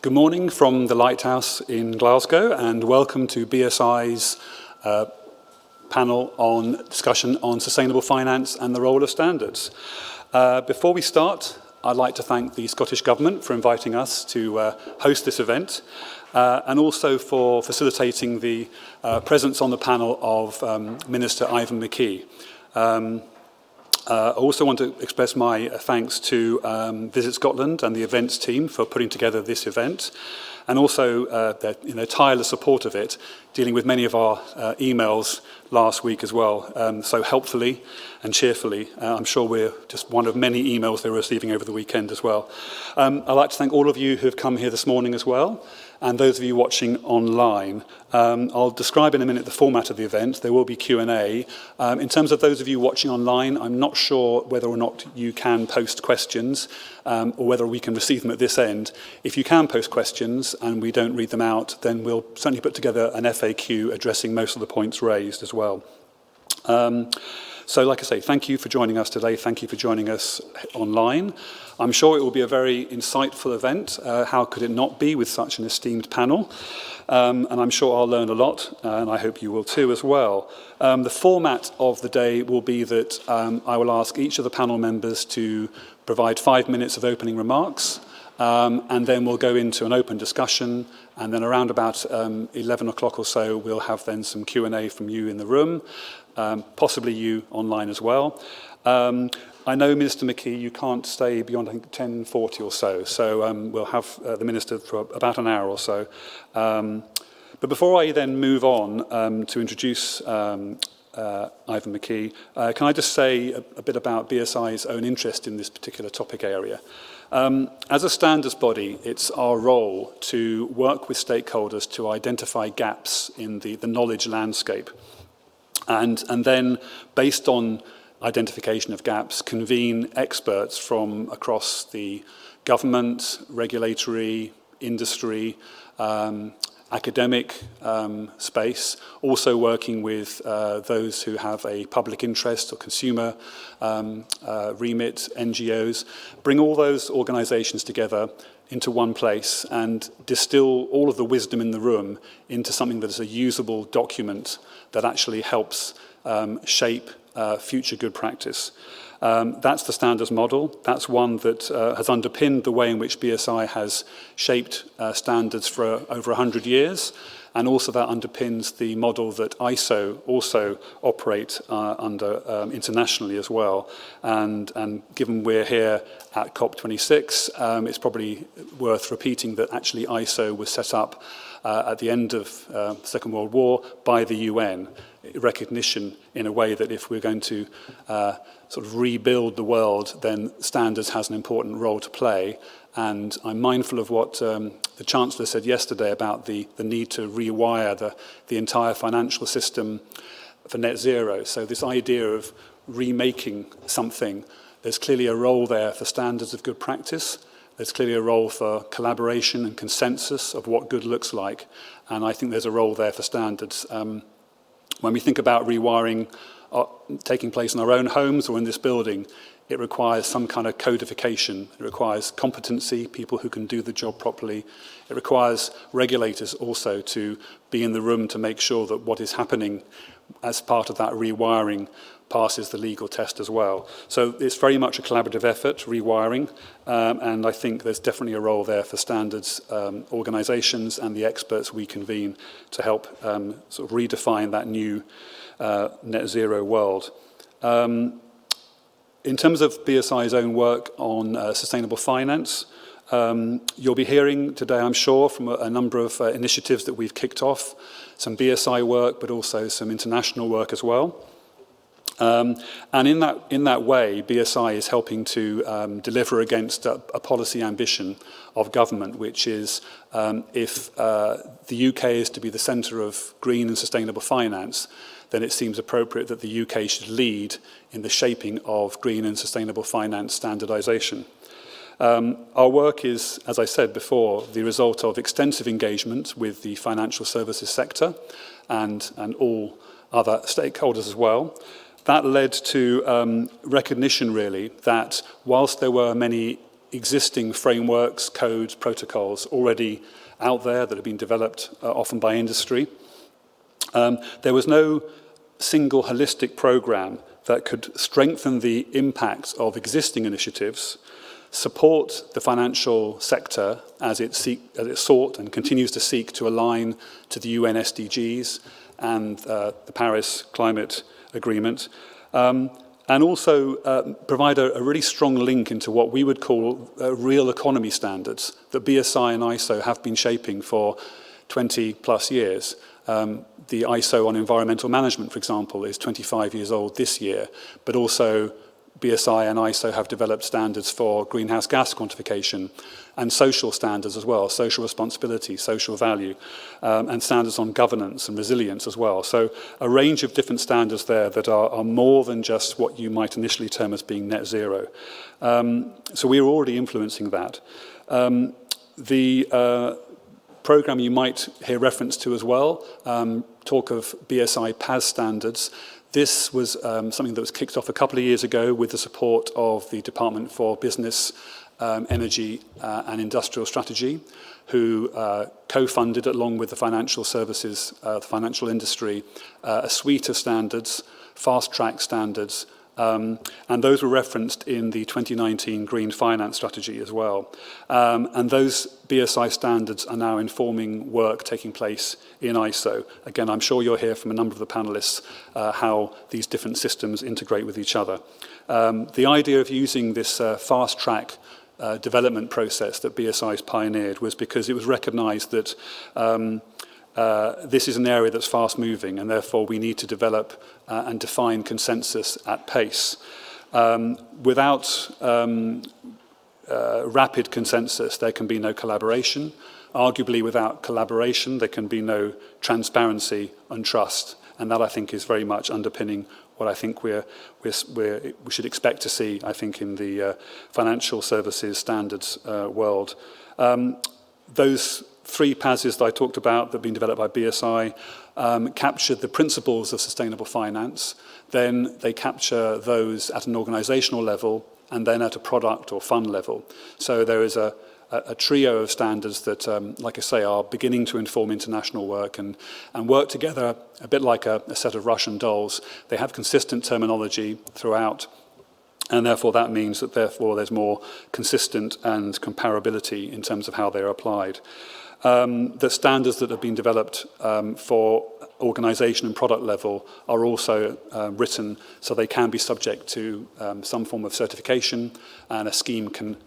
Good morning from the Lighthouse in Glasgow, and welcome to BSI's panel on discussion on sustainable finance and the role of standards. Before we start, I'd like to thank the Scottish Government for inviting us to host this event, and also for facilitating the presence on the panel of Minister Ivan McKee. I also want to express my thanks to Visit Scotland and the events team for putting together this event, and also their tireless support of it, dealing with many of our emails last week as well, so helpfully and cheerfully. I'm sure we're just one of many emails they were receiving over the weekend as well. I'd like to thank all of you who have come here this morning as well, and those of you watching online. I'll describe in a minute the format of the event. There will be Q&A. In terms of those of you watching online, I'm not sure whether or not you can post questions or whether we can receive them at this end. If you can post questions and we don't read them out, then we'll certainly put together an FAQ addressing most of the points raised as well. So like I say, thank you for joining us today. Thank you for joining us online. I'm sure it will be a very insightful event. How could it not be with such an esteemed panel? And I'm sure I'll learn a lot, and I hope you will too as well. The format of the day will be that I will ask each of the panel members to provide 5 minutes of opening remarks, and then we'll go into an open discussion, and then around about 11 o'clock or so, we'll have then some Q&A from you in the room, possibly you online as well. I know, Minister McKee, you can't stay beyond, I think, 10:40 or so, so we'll have the Minister for about an hour or so. But before I then move on to introduce Ivan McKee, can I just say a bit about BSI's own interest in this particular topic area? As a standards body, it's our role to work with stakeholders to identify gaps in the knowledge landscape, and then, based on identification of gaps, convene experts from across the government, regulatory, industry, academic space, also working with those who have a public interest or consumer remit, NGOs, bring all those organisations together into one place and distill all of the wisdom in the room into something that is a usable document that actually helps shape future good practice. That's the standards model. That's one that has underpinned the way in which BSI has shaped standards for over 100 years, and also that underpins the model that ISO also operate under internationally as well. And given we're here at COP26, it's probably worth repeating that actually ISO was set up at the end of the Second World War by the UN, recognition in a way that if we're going to sort of rebuild the world, then standards has an important role to play. And I'm mindful of what the Chancellor said yesterday about the need to rewire the entire financial system for net zero. So this idea of remaking something, there's clearly a role there for standards of good practice. There's clearly a role for collaboration and consensus of what good looks like. And I think there's a role there for standards. When we think about rewiring taking place in our own homes or in this building, it requires some kind of codification. It requires competency, people who can do the job properly. It requires regulators also to be in the room to make sure that what is happening as part of that rewiring passes the legal test as well. So it's very much a collaborative effort, rewiring, and I think there's definitely a role there for standards organisations and the experts we convene to help sort of redefine that new net zero world. In terms of BSI's own work on sustainable finance, you'll be hearing today, I'm sure, from a number of initiatives that we've kicked off, some BSI work, but also some international work as well. And in that way, BSI is helping to deliver against a policy ambition of government, which is if the UK is to be the centre of green and sustainable finance, then it seems appropriate that the UK should lead in the shaping of green and sustainable finance standardisation. Our work is, as I said before, the result of extensive engagement with the financial services sector and all other stakeholders as well. That led to recognition, really, that whilst there were many existing frameworks, codes, protocols already out there that have been developed often by industry. There was no single holistic program that could strengthen the impact of existing initiatives, support the financial sector as it sought and continues to seek to align to the UN SDGs and the Paris Climate Agreement, and also provide a really strong link into what we would call real economy standards that BSI and ISO have been shaping for 20 plus years. The ISO on environmental management, for example, is 25 years old this year, but also BSI and ISO have developed standards for greenhouse gas quantification and social standards as well, social responsibility, social value, and standards on governance and resilience as well. So a range of different standards there that are more than just what you might initially term as being net zero. So we're already influencing that. The program you might hear reference to as well, talk of BSI PAS standards. This was something that was kicked off a couple of years ago with the support of the Department for Business, Energy and Industrial Strategy, who co-funded, along with the financial services, the financial industry, a suite of standards, fast-track standards, and those were referenced in the 2019 Green Finance Strategy as well. And those BSI standards are now informing work taking place in ISO. Again, I'm sure you'll hear from a number of the panelists how these different systems integrate with each other. The idea of using this fast-track development process that BSI has pioneered was because it was recognized that this is an area that's fast-moving, and therefore we need to develop and define consensus at pace. Without rapid consensus, there can be no collaboration. Arguably, without collaboration, there can be no transparency and trust, and that, I think, is very much underpinning what I think we should expect to see, I think, in the financial services standards world. Those three PASs that I talked about that have been developed by BSI captured the principles of sustainable finance. Then they capture those at an organizational level and then at a product or fund level. So there is a trio of standards that, like I say, are beginning to inform international work and work together a bit like a set of Russian dolls. They have consistent terminology throughout, and therefore that means that there's more consistent and comparability in terms of how they're applied. The standards that have been developed for organisation and product level are also written so they can be subject to some form of certification, and a scheme can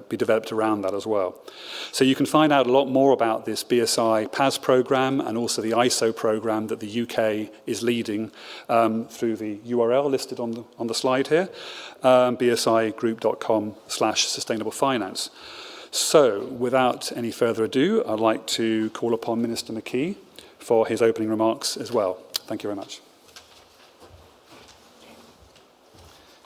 be developed around that as well. So you can find out a lot more about this BSI PAS programme and also the ISO programme that the UK is leading through the URL listed on the slide here, bsigroup.com/sustainable finance. So, without any further ado, I'd like to call upon Minister McKee for his opening remarks as well. Thank you very much.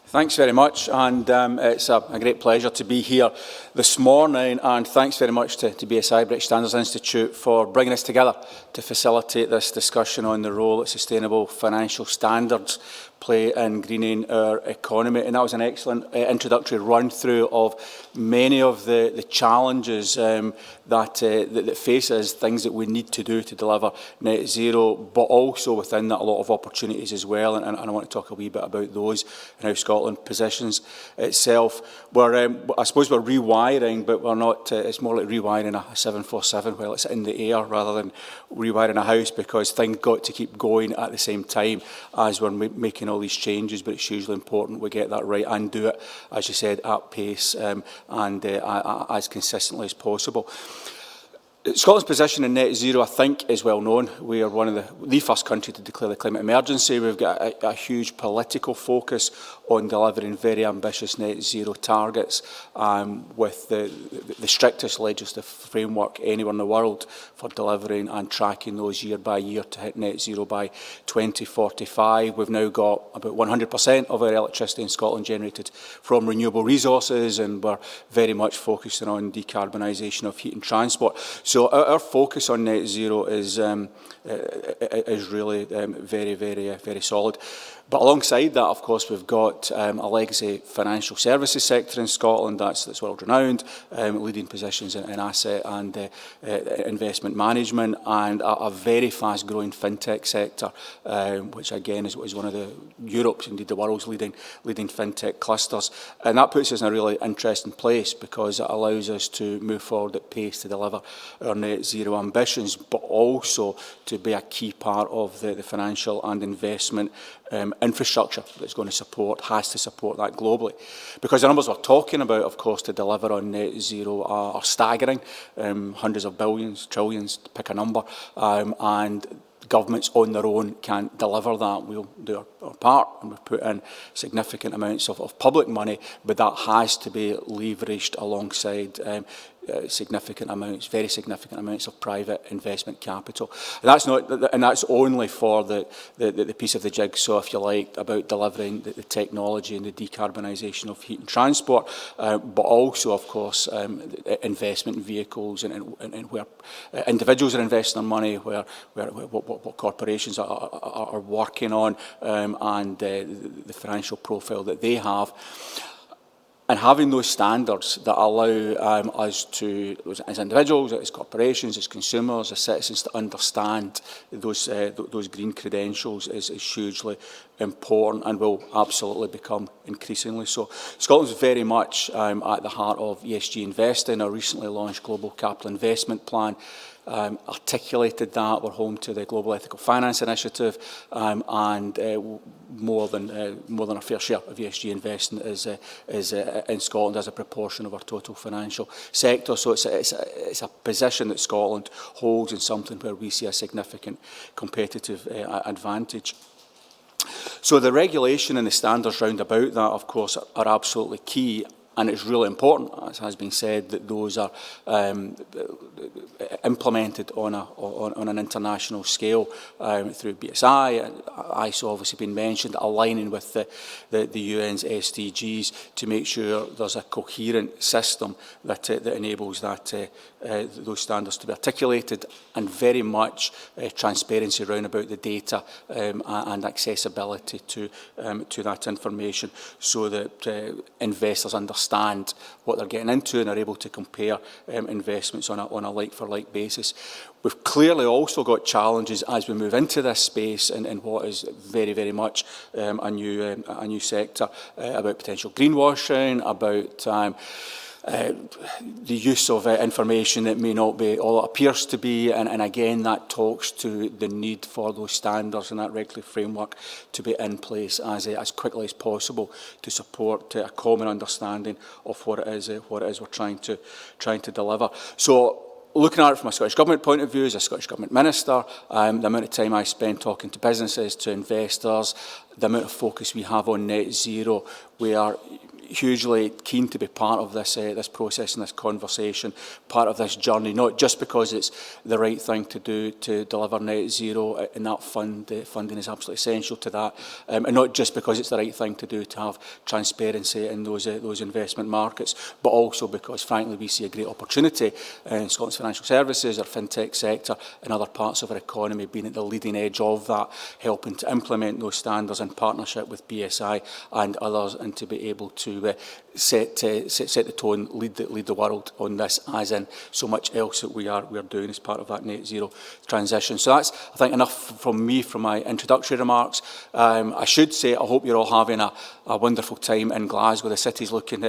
Thanks very much, and it's a great pleasure to be here this morning, and thanks very much to BSI, British Standards Institute, for bringing us together to facilitate this discussion on the role that sustainable financial standards play in greening our economy. And that was an excellent introductory run-through of many of the challenges that face us, things that we need to do to deliver net zero, but also within that a lot of opportunities as well. And I want to talk a wee bit about those and how Scotland positions itself. I suppose we're rewiring, but we're not. It's more like rewiring a 747 while it's in the air rather than rewiring a house, because things got to keep going at the same time as we're making all these changes. But it's hugely important we get that right and do it, as you said, at pace and as consistently as possible. Scotland's position in net zero, I think, is well known. We are one of the first country to declare the climate emergency. We've got a huge political focus on delivering very ambitious net zero targets with the strictest legislative framework anywhere in the world for delivering and tracking those year by year to hit net zero by 2045. We've now got about 100% of our electricity in Scotland generated from renewable resources, and we're very much focusing on decarbonisation of heat and transport. So So our focus on net zero is really very, very solid. But alongside that, of course, we've got a legacy financial services sector in Scotland that's world renowned, leading positions in asset and investment management, and a very fast growing fintech sector, which again is one of Europe's, indeed the world's leading fintech clusters. And that puts us in a really interesting place because it allows us to move forward at pace to deliver our net zero ambitions, but also to be a key part of the financial and investment infrastructure that's going to has to support that globally. Because the numbers we're talking about, of course, to deliver on net zero are staggering, hundreds of billions, trillions, to pick a number, and governments on their own can't deliver that. We'll do our part, and we've put in significant amounts of public money, but that has to be leveraged alongside very significant amounts of private investment capital. And that's only for the piece of the jigsaw, if you like, about delivering the technology and the decarbonisation of heat and transport, but also, of course, investment in vehicles and where individuals are investing their money, what corporations are working on, and the financial profile that they have. And having those standards that allow us to, as individuals, as corporations, as consumers, as citizens, to understand those green credentials is hugely important and will absolutely become increasingly so. Scotland's very much at the heart of ESG investing. Our recently launched Global Capital Investment Plan articulated that. We're home to the Global Ethical Finance Initiative, and more than a fair share of ESG investing is in Scotland as a proportion of our total financial sector. So it's a position that Scotland holds in something where we see a significant competitive advantage. So the regulation and the standards round about that, of course, are absolutely key. And it's really important, as has been said, that those are implemented on an international scale through BSI. ISO obviously been mentioned, aligning with the UN's SDGs to make sure there's a coherent system that enables those standards to be articulated, and very much transparency around about the data and accessibility to that information, so that investors understand what they're getting into and are able to compare investments on a like-for-like basis. We've clearly also got challenges as we move into this space and what is very, very much a new sector, about potential greenwashing, about the use of information that may not be all it appears to be, and again that talks to the need for those standards and that regulatory framework to be in place as quickly as possible to support a common understanding of what it is we're trying to deliver. So, looking at it from a Scottish Government point of view, as a Scottish Government Minister, the amount of time I spend talking to businesses, to investors, the amount of focus we have on net zero, we are hugely keen to be part of this process and this conversation, part of this journey, not just because it's the right thing to do to deliver net zero, and that funding is absolutely essential to that, and not just because it's the right thing to do to have transparency in those investment markets, but also because, frankly, we see a great opportunity in Scotland's financial services, our fintech sector, and other parts of our economy being at the leading edge of that, helping to implement those standards in partnership with BSI and others, and to be able to set the tone, lead the world on this, as in so much else that we are doing as part of that net zero transition. So that's, I think, enough from me from my introductory remarks. I should say I hope you're all having a wonderful time in Glasgow. The city's looking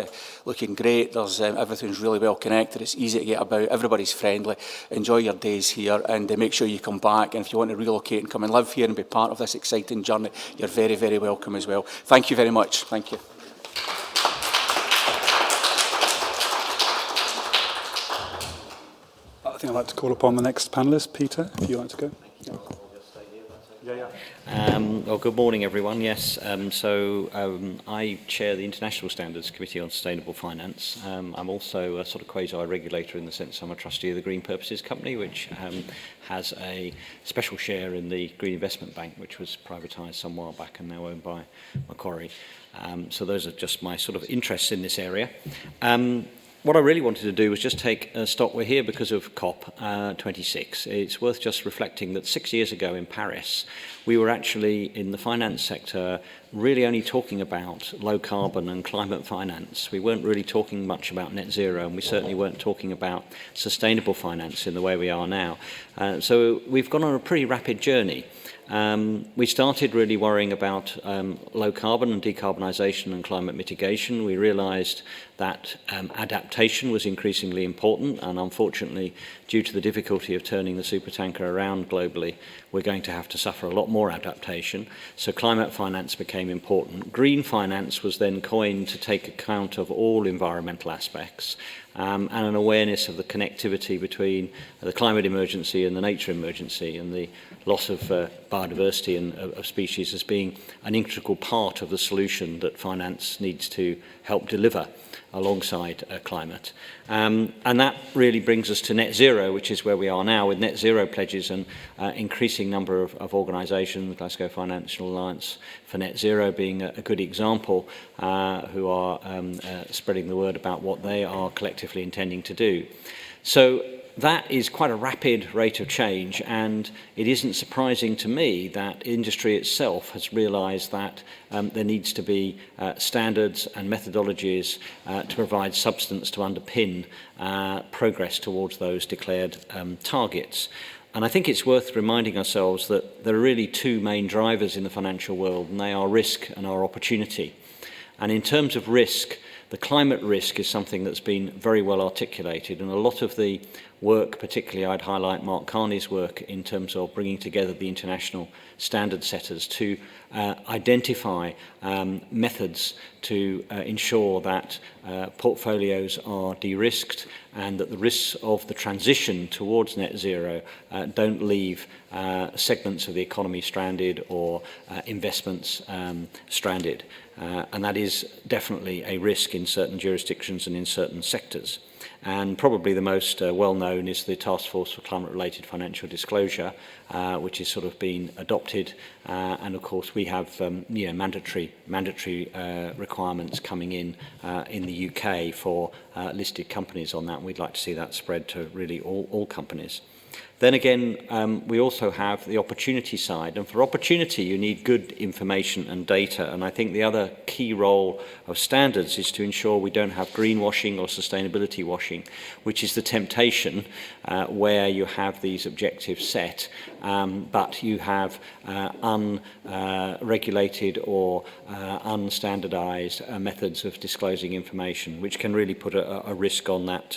great. There's everything's really well connected. It's easy to get about. Everybody's friendly. Enjoy your days here, and make sure you come back. And if you want to relocate and come and live here and be part of this exciting journey, you're very, very welcome as well. Thank you very much. Thank you. I think I'd like to call upon the next panellist, Peter, if you'd like to go. Well, good morning, everyone. Yes, I chair the International Standards Committee on Sustainable Finance. I'm also a sort of quasi-regulator in the sense I'm a trustee of the Green Purposes Company, which has a special share in the Green Investment Bank, which was privatised some while back and now owned by Macquarie. So those are just my sort of interests in this area. what I really wanted to do was just take stock. We're here because of COP26. It's worth just reflecting that 6 years ago in Paris, we were actually in the finance sector really only talking about low carbon and climate finance. We weren't really talking much about net zero, and we certainly weren't talking about sustainable finance in the way we are now. So we've gone on a pretty rapid journey. We started really worrying about low carbon and decarbonisation and climate mitigation. We realised that adaptation was increasingly important, and unfortunately, due to the difficulty of turning the supertanker around globally, we're going to have to suffer a lot more adaptation. So climate finance became important. Green finance was then coined to take account of all environmental aspects, and an awareness of the connectivity between the climate emergency and the nature emergency, and the loss of biodiversity and of species as being an integral part of the solution that finance needs to help deliver alongside climate. And that really brings us to net zero, which is where we are now, with net zero pledges and increasing number of organisations, Glasgow Financial Alliance for Net Zero being a good example, who are spreading the word about what they are collectively intending to do. So that is quite a rapid rate of change, and it isn't surprising to me that industry itself has realised that there needs to be standards and methodologies to provide substance to underpin progress towards those declared targets. And I think it's worth reminding ourselves that there are really two main drivers in the financial world, and they are risk and our opportunity. And in terms of risk, the climate risk is something that's been very well articulated, and a lot of the work, particularly I'd highlight Mark Carney's work in terms of bringing together the international standard setters to identify methods to ensure that portfolios are de-risked and that the risks of the transition towards net zero don't leave segments of the economy stranded or investments stranded. And that is definitely a risk in certain jurisdictions and in certain sectors. And probably the most well-known is the Task Force for Climate-Related Financial Disclosure, which is sort of been adopted. And of course, we have mandatory requirements coming in the UK for listed companies on that. And we'd like to see that spread to really all companies. Then again, we also have the opportunity side, and for opportunity you need good information and data, and I think the other key role of standards is to ensure we don't have greenwashing or sustainability washing, which is the temptation where you have these objectives set, but you have unregulated or unstandardized methods of disclosing information, which can really put a risk on that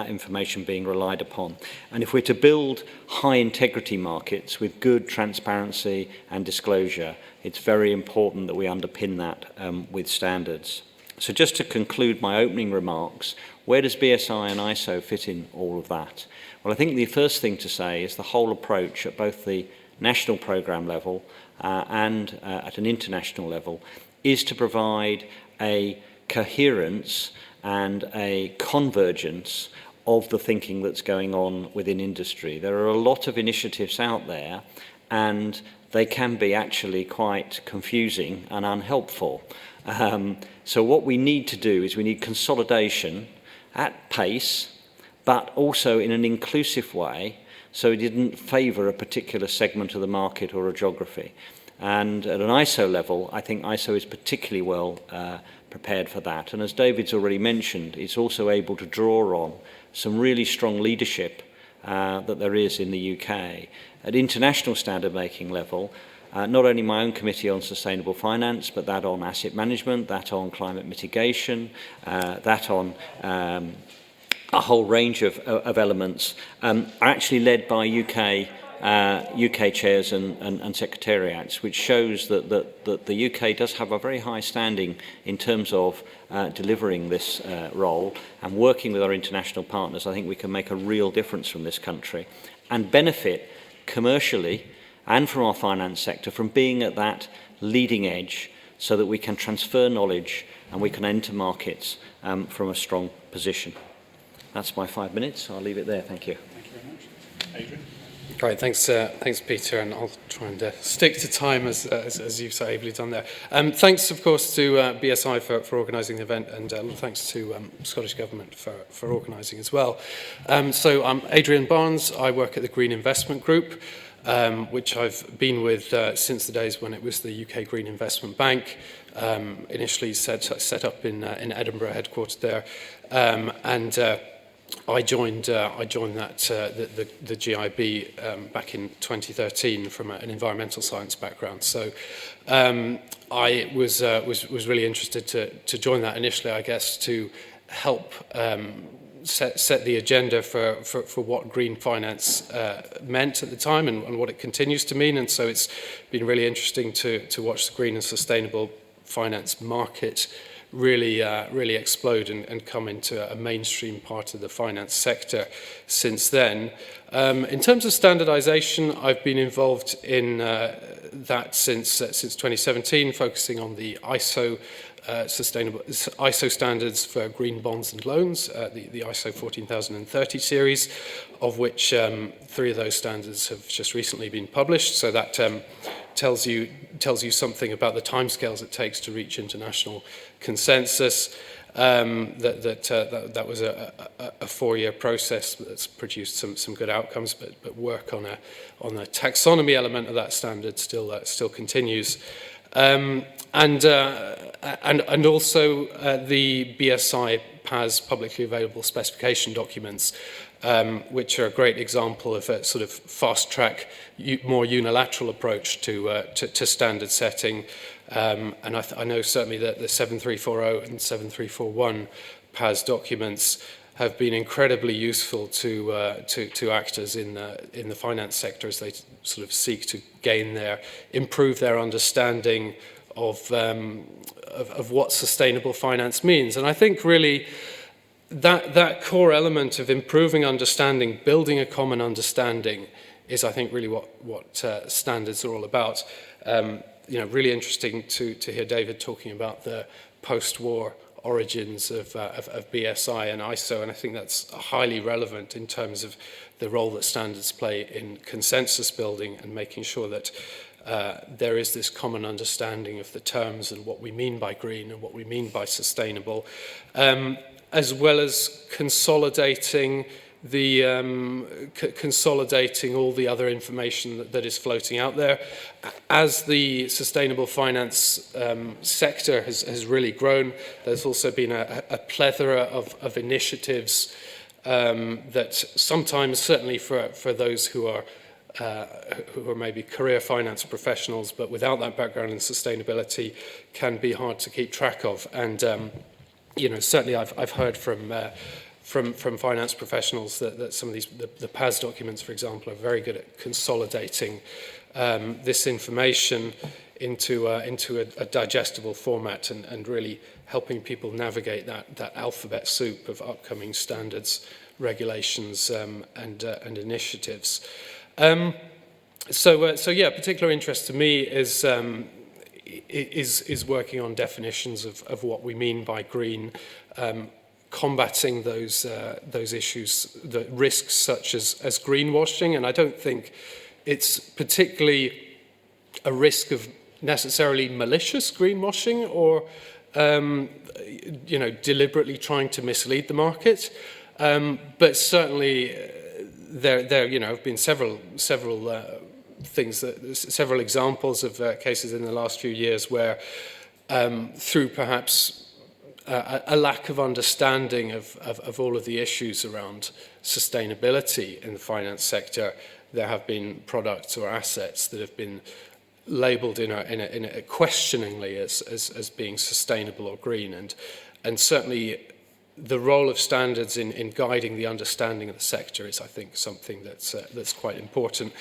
information being relied upon. And if we're to build high integrity markets with good transparency and disclosure, it's very important that we underpin that with standards. So just to conclude my opening remarks, where does BSI and ISO fit in all of that? Well, I think the first thing to say is the whole approach at both the national programme level and at an international level is to provide a coherence and a convergence of the thinking that's going on within industry. There are a lot of initiatives out there, and they can be actually quite confusing and unhelpful. So what we need to do is we need consolidation at pace, but also in an inclusive way, so it didn't favour a particular segment of the market or a geography. And at an ISO level, I think ISO is particularly well prepared for that. And as David's already mentioned, it's also able to draw on some really strong leadership that there is in the UK. At international standard making level, not only my own committee on sustainable finance, but that on asset management, that on climate mitigation, that on a whole range of elements are actually led by UK chairs and secretariats, which shows that the UK does have a very high standing in terms of delivering this role, and working with our international partners. I think we can make a real difference from this country and benefit commercially and from our finance sector from being at that leading edge, so that we can transfer knowledge and we can enter markets from a strong position. That's my 5 minutes. I'll leave it there. Thank you. Thank you very much. Adrian? Great, thanks, Peter, and I'll try and stick to time as you've so ably done there. Thanks, of course, to BSI for organising the event, and thanks to Scottish Government for organising as well. So I'm Adrian Barnes. I work at the Green Investment Group, which I've been with since the days when it was the UK Green Investment Bank, initially set up in Edinburgh, headquartered there, and I joined that the GIB back in 2013 from an environmental science background. So I was really interested to join that initially, I guess, to help set the agenda for what green finance meant at the time and what it continues to mean. And so it's been really interesting to watch the green and sustainable finance market really explode and come into a mainstream part of the finance sector since then. In terms of standardization, I've been involved in that since 2017, focusing on the ISO standards for green bonds and loans, the ISO 14030 series, of which 3 of those standards have just recently been published. So that tells you something about the timescales it takes to reach international consensus. That was a 4-year process that's produced some good outcomes, but work on a taxonomy element of that standard still continues. And also the BSI PAS publicly available specification documents, which are a great example of a sort of fast-track, more unilateral approach to standard setting. And I know certainly that the 7340 and 7341 PAS documents have been incredibly useful to actors in the finance sector as they sort of seek to improve their understanding of what sustainable finance means. And I think really that core element of improving understanding, building a common understanding, is I think really what standards are all about. Really interesting to hear David talking about the post-war origins of BSI and ISO, and I think that's highly relevant in terms of the role that standards play in consensus building and making sure that there is this common understanding of the terms and what we mean by green and what we mean by sustainable, as well as consolidating all the other information that is floating out there. As the sustainable finance sector has really grown, there's also been a plethora of initiatives that sometimes, certainly for those who are maybe career finance professionals, but without that background in sustainability, can be hard to keep track of. And certainly I've heard from finance professionals that some of these, the PAS documents, for example, are very good at consolidating this information into a digestible format and really helping people navigate that alphabet soup of upcoming standards, regulations, and initiatives. So yeah, particular interest to me is working on definitions of what we mean by green, combating those issues, the risks such as greenwashing, and I don't think it's particularly a risk of necessarily malicious greenwashing or deliberately trying to mislead the market, but certainly there have been several examples of cases in the last few years where through perhaps a lack of understanding of all of the issues around sustainability in the finance sector, there have been products or assets that have been labelled in a questioningly as being sustainable or green, and certainly the role of standards in guiding the understanding of the sector is, I think, something that's quite important,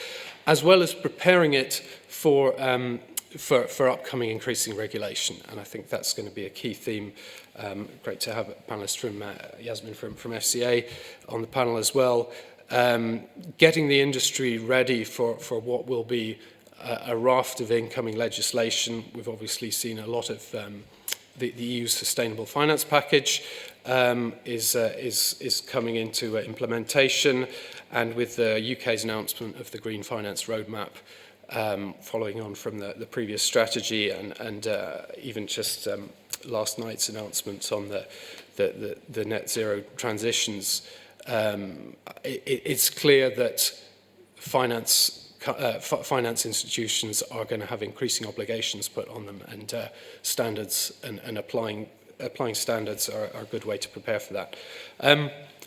as well as preparing it for upcoming increasing regulation. And I think that's going to be a key theme. Great to have a panellist from Yasmin from FCA on the panel as well. Getting the industry ready for what will be a raft of incoming legislation. We've obviously seen a lot of the EU's sustainable finance package is coming into implementation, and with the UK's announcement of the Green Finance Roadmap, following on from the previous strategy, and even just last night's announcements on the net zero transitions, it's clear that finance institutions are going to have increasing obligations put on them, and standards and applying standards are a good way to prepare for that.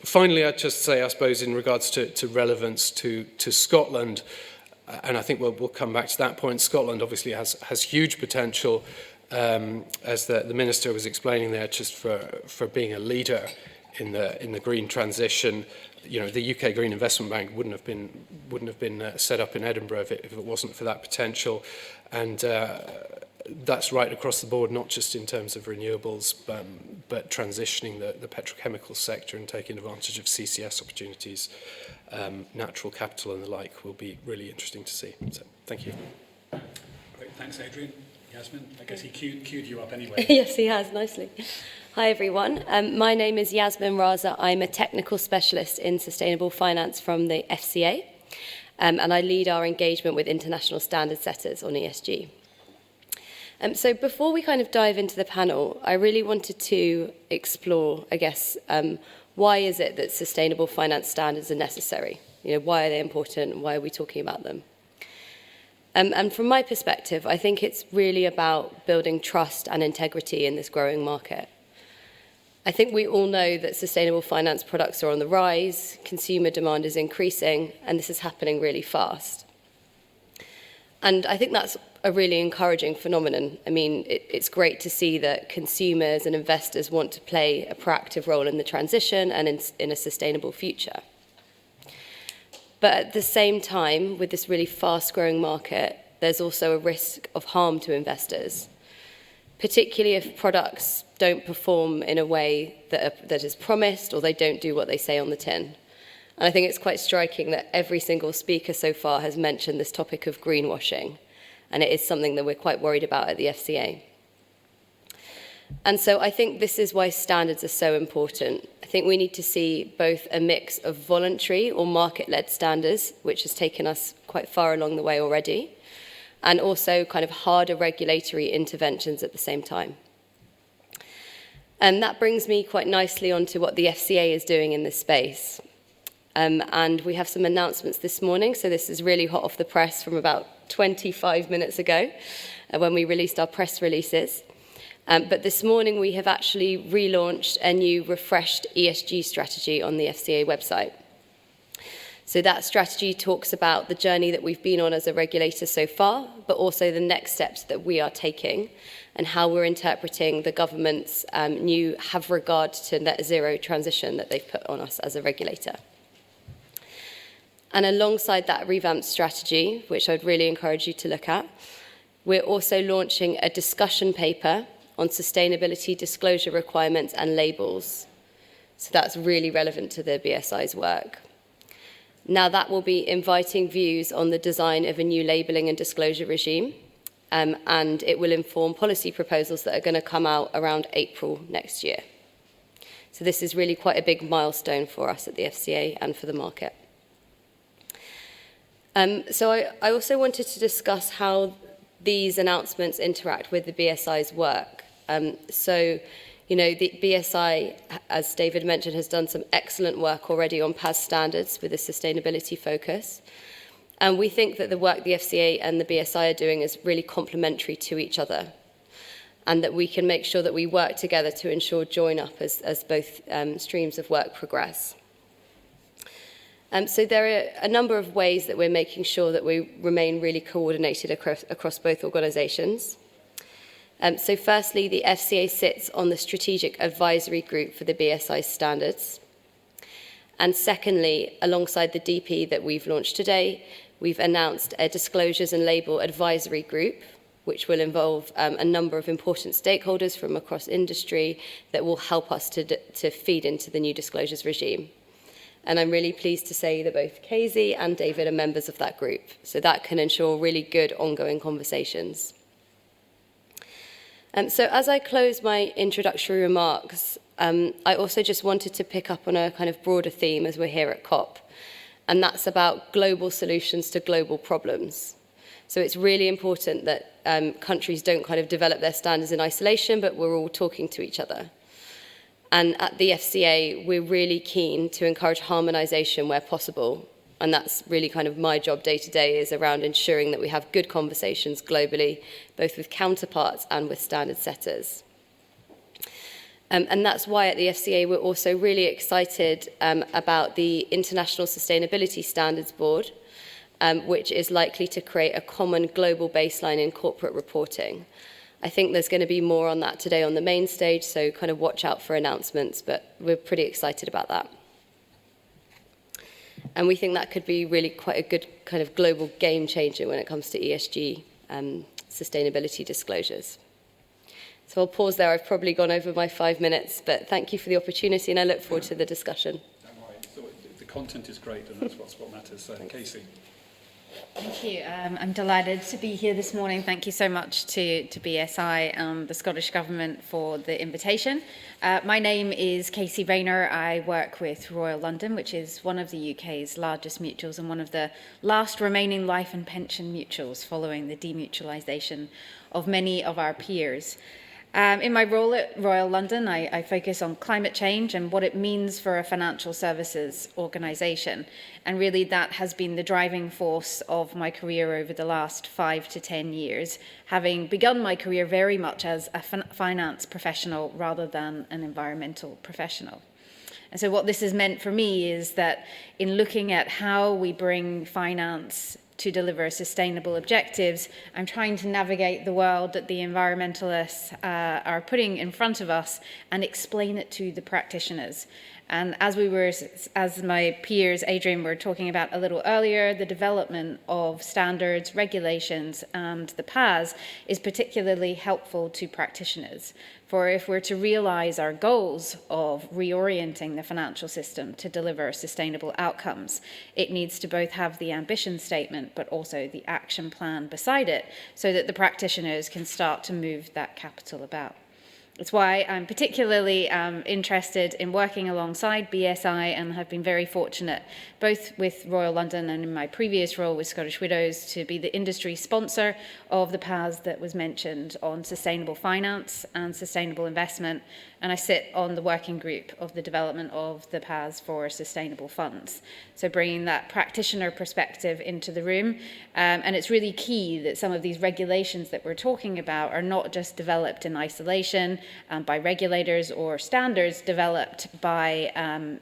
Finally, I'd just say, I suppose, in regards to relevance to Scotland, and I think we'll come back to that point. Scotland obviously has huge potential, as the Minister was explaining there, just for being a leader in the green transition. You know, the UK Green Investment Bank wouldn't have been set up in Edinburgh if it wasn't for that potential, and that's right across the board, not just in terms of renewables, but transitioning the petrochemical sector and taking advantage of CCS opportunities, natural capital and the like will be really interesting to see. So, thank you. Great, thanks, Adrian. Yasmin, I guess he queued you up anyway. Yes, he has, nicely. Hi, everyone. My name is Yasmin Raza. I'm a technical specialist in sustainable finance from the FCA, and I lead our engagement with international standard setters on ESG. So before we kind of dive into the panel, I really wanted to explore, I guess, why is it that sustainable finance standards are necessary? You know, why are they important? Why are we talking about them? And from my perspective, I think it's really about building trust and integrity in this growing market. I think we all know that sustainable finance products are on the rise, consumer demand is increasing, and this is happening really fast. And I think that's a really encouraging phenomenon. I mean, it's great to see that consumers and investors want to play a proactive role in the transition and in a sustainable future. But at the same time, with this really fast-growing market, there's also a risk of harm to investors, particularly if products don't perform in a way that is promised, or they don't do what they say on the tin. And I think it's quite striking that every single speaker so far has mentioned this topic of greenwashing, and it is something that we're quite worried about at the FCA. And so I think this is why standards are so important. I think we need to see both a mix of voluntary or market-led standards, which has taken us quite far along the way already, and also kind of harder regulatory interventions at the same time. And that brings me quite nicely onto what the FCA is doing in this space. And we have some announcements this morning, so this is really hot off the press from about 25 minutes ago when we released our press releases. But this morning we have actually relaunched a new refreshed ESG strategy on the FCA website. So that strategy talks about the journey that we've been on as a regulator so far, but also the next steps that we are taking and how we're interpreting the government's new have regard to net zero transition that they've put on us as a regulator. And alongside that revamped strategy, which I'd really encourage you to look at, we're also launching a discussion paper on sustainability disclosure requirements and labels. So that's really relevant to the BSI's work. Now that will be inviting views on the design of a new labelling and disclosure regime, and it will inform policy proposals that are going to come out around April next year. So this is really quite a big milestone for us at the FCA and for the market. So I also wanted to discuss how these announcements interact with the BSI's work. So, you know, the BSI, as David mentioned, has done some excellent work already on PAS standards with a sustainability focus. And we think that the work the FCA and the BSI are doing is really complementary to each other, and that we can make sure that we work together to ensure join up as both streams of work progress. So there are a number of ways that we're making sure that we remain really coordinated across both organisations. So firstly, the FCA sits on the Strategic Advisory Group for the BSI standards. And secondly, alongside the DP that we've launched today, we've announced a Disclosures and Label Advisory Group, which will involve a number of important stakeholders from across industry that will help us to feed into the new disclosures regime. And I'm really pleased to say that both Casey and David are members of that group. So that can ensure really good ongoing conversations. So as I close my introductory remarks, I also just wanted to pick up on a kind of broader theme as we're here at COP, and that's about global solutions to global problems. So it's really important that countries don't kind of develop their standards in isolation, but we're all talking to each other. And at the FCA, we're really keen to encourage harmonisation where possible. And that's really kind of my job day to day, is around ensuring that we have good conversations globally, both with counterparts and with standard setters. And that's why at the FCA we're also really excited about the International Sustainability Standards Board, which is likely to create a common global baseline in corporate reporting. I think there's going to be more on that today on the main stage, so kind of watch out for announcements, but we're pretty excited about that. And we think that could be really quite a good kind of global game changer when it comes to ESG sustainability disclosures. So I'll pause there. I've probably gone over my 5 minutes, but thank you for the opportunity and I look forward to the discussion. So the content is great and that's what matters. So, Casey. Thank you. I'm delighted to be here this morning. Thank you so much to BSI and the Scottish Government for the invitation. My name is Casey Raynor. I work with Royal London, which is one of the UK's largest mutuals and one of the last remaining life and pension mutuals following the demutualisation of many of our peers. In my role at Royal London, I focus on climate change and what it means for a financial services organisation. And really that has been the driving force of my career over the last 5 to 10 years, having begun my career very much as a finance professional rather than an environmental professional. And so what this has meant for me is that in looking at how we bring finance to deliver sustainable objectives, I'm trying to navigate the world that the environmentalists are putting in front of us and explain it to the practitioners. And as my peers, Adrian, were talking about a little earlier, the development of standards, regulations, and the PAS is particularly helpful to practitioners. For if we're to realise our goals of reorienting the financial system to deliver sustainable outcomes, it needs to both have the ambition statement but also the action plan beside it so that the practitioners can start to move that capital about. It's why I'm particularly interested in working alongside BSI and have been very fortunate, both with Royal London and in my previous role with Scottish Widows, to be the industry sponsor of the PAS that was mentioned on sustainable finance and sustainable investment. And I sit on the working group of the development of the PAS for sustainable funds. So bringing that practitioner perspective into the room. And it's really key that some of these regulations that we're talking about are not just developed in isolation by regulators or standards developed by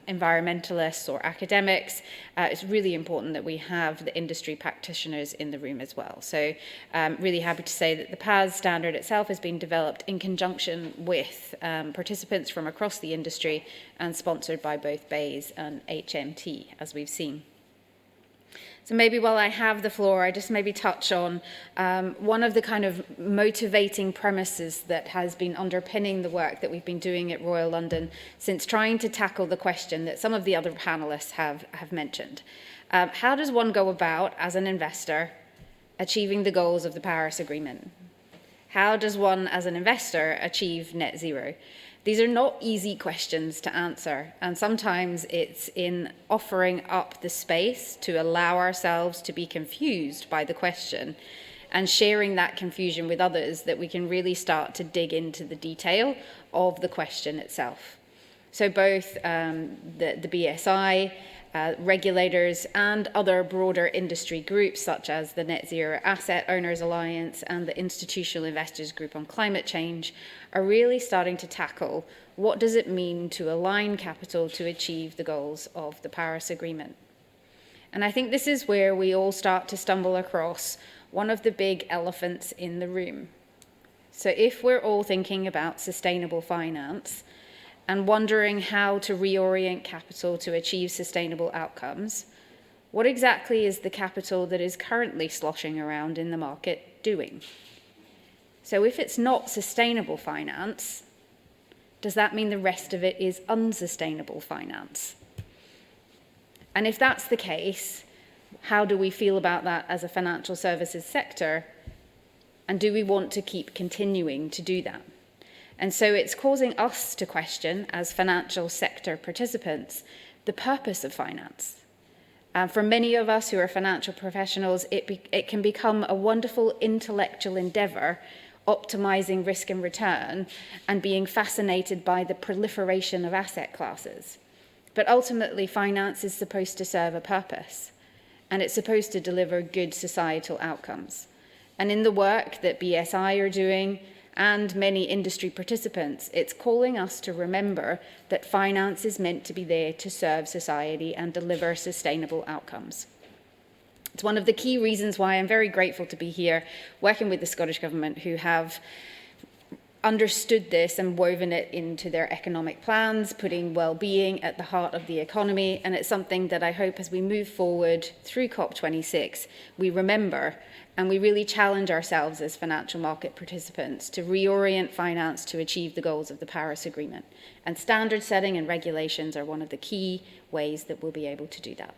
environmentalists or academics. It's really important that we have the industry practitioners in the room as well. So really happy to say that the PAS standard itself has been developed in conjunction with participants from across the industry and sponsored by both BEIS and HMT, as we've seen. So maybe while I have the floor, I just maybe touch on one of the kind of motivating premises that has been underpinning the work that we've been doing at Royal London since trying to tackle the question that some of the other panellists have mentioned. How does one go about, as an investor, achieving the goals of the Paris Agreement? How does one, as an investor, achieve net zero? These are not easy questions to answer, and sometimes it's in offering up the space to allow ourselves to be confused by the question and sharing that confusion with others that we can really start to dig into the detail of the question itself. So both the BSI, regulators and other broader industry groups such as the Net Zero Asset Owners Alliance and the Institutional Investors Group on Climate Change are really starting to tackle what does it mean to align capital to achieve the goals of the Paris Agreement. And I think this is where we all start to stumble across one of the big elephants in the room. So if we're all thinking about sustainable finance, and wondering how to reorient capital to achieve sustainable outcomes, what exactly is the capital that is currently sloshing around in the market doing? So if it's not sustainable finance, does that mean the rest of it is unsustainable finance? And if that's the case, how do we feel about that as a financial services sector And do we want to keep continuing to do that? And so it's causing us to question, as financial sector participants, the purpose of finance. For many of us who are financial professionals, it can become a wonderful intellectual endeavour, optimising risk and return, and being fascinated by the proliferation of asset classes. But ultimately, finance is supposed to serve a purpose, and it's supposed to deliver good societal outcomes. And in the work that BSI are doing, and many industry participants, it's calling us to remember that finance is meant to be there to serve society and deliver sustainable outcomes. It's one of the key reasons why I'm very grateful to be here working with the Scottish Government, who have understood this and woven it into their economic plans, putting well-being at the heart of the economy. And it's something that I hope as we move forward through COP26, we remember and we really challenge ourselves as financial market participants to reorient finance to achieve the goals of the Paris Agreement. And standard setting and regulations are one of the key ways that we'll be able to do that.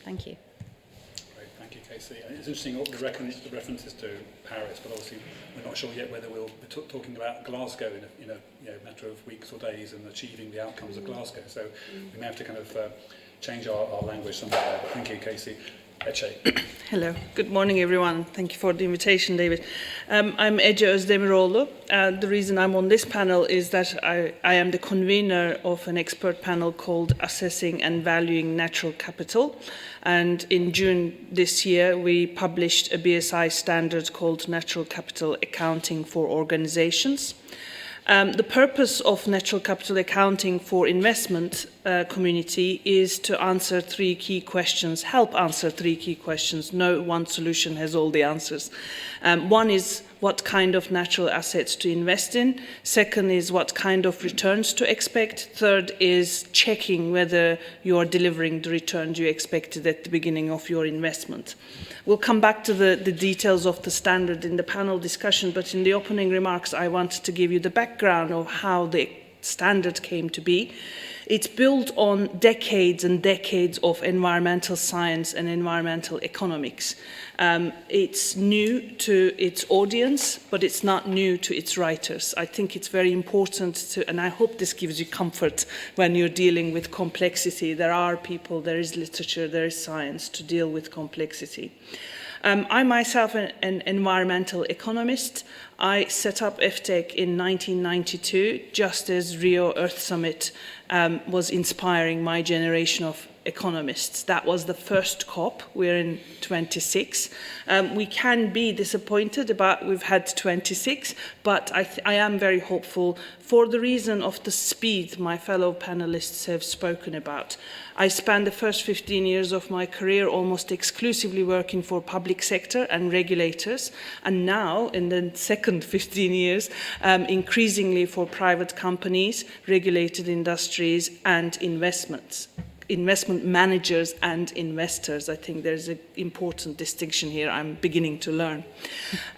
Thank you. Great, thank you, Casey. It's interesting the references to Paris, but obviously we're not sure yet whether we'll be talking about Glasgow in a matter of weeks or days and achieving the outcomes of Glasgow. So we may have to kind of change our language somewhere there. But thank you, Casey. Hello, good morning everyone. Thank you for the invitation, David. I'm Edgar Osdemarolo. The reason I'm on this panel is that I am the convener of an expert panel called Assessing and Valuing Natural Capital. And in June this year, we published a BSI standard called Natural Capital Accounting for Organizations. The purpose of natural capital accounting for investment community is to answer three key questions, help answer three key questions. No one solution has all the answers. One is what kind of natural assets to invest in. Second is what kind of returns to expect. Third is checking whether you are delivering the returns you expected at the beginning of your investment. We'll come back to the details of the standard in the panel discussion, but in the opening remarks, I wanted to give you the background of how the standard came to be. It's built on decades and decades of environmental science and environmental economics. It's new to its audience, but it's not new to its writers. I think it's very important to, and I hope this gives you comfort when you're dealing with complexity. There are people, there is literature, there is science to deal with complexity. I myself am an environmental economist. I set up FTEC in 1992, just as Rio Earth Summit was inspiring my generation of economists. That was the first COP. We're in 26. We can be disappointed about we've had 26, but I am very hopeful for the reason of the speed my fellow panelists have spoken about. I spent the first 15 years of my career almost exclusively working for public sector and regulators, and now in the second 15 years, increasingly for private companies, regulated industries, and investment managers and investors. I think there's an important distinction here I'm beginning to learn.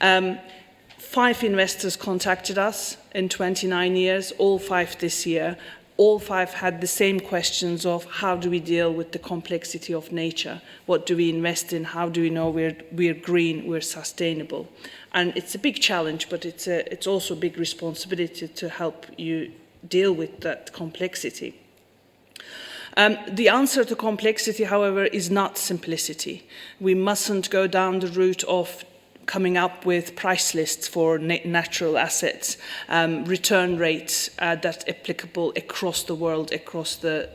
5 investors contacted us in 29 years, all 5 this year. All 5 had the same questions of how do we deal with the complexity of nature? What do we invest in? How do we know we're green, we're sustainable? And it's a big challenge, but it's also a big responsibility to help you deal with that complexity. The answer to complexity, however, is not simplicity. We mustn't go down the route of coming up with price lists for natural assets, return rates that's applicable across the world, across the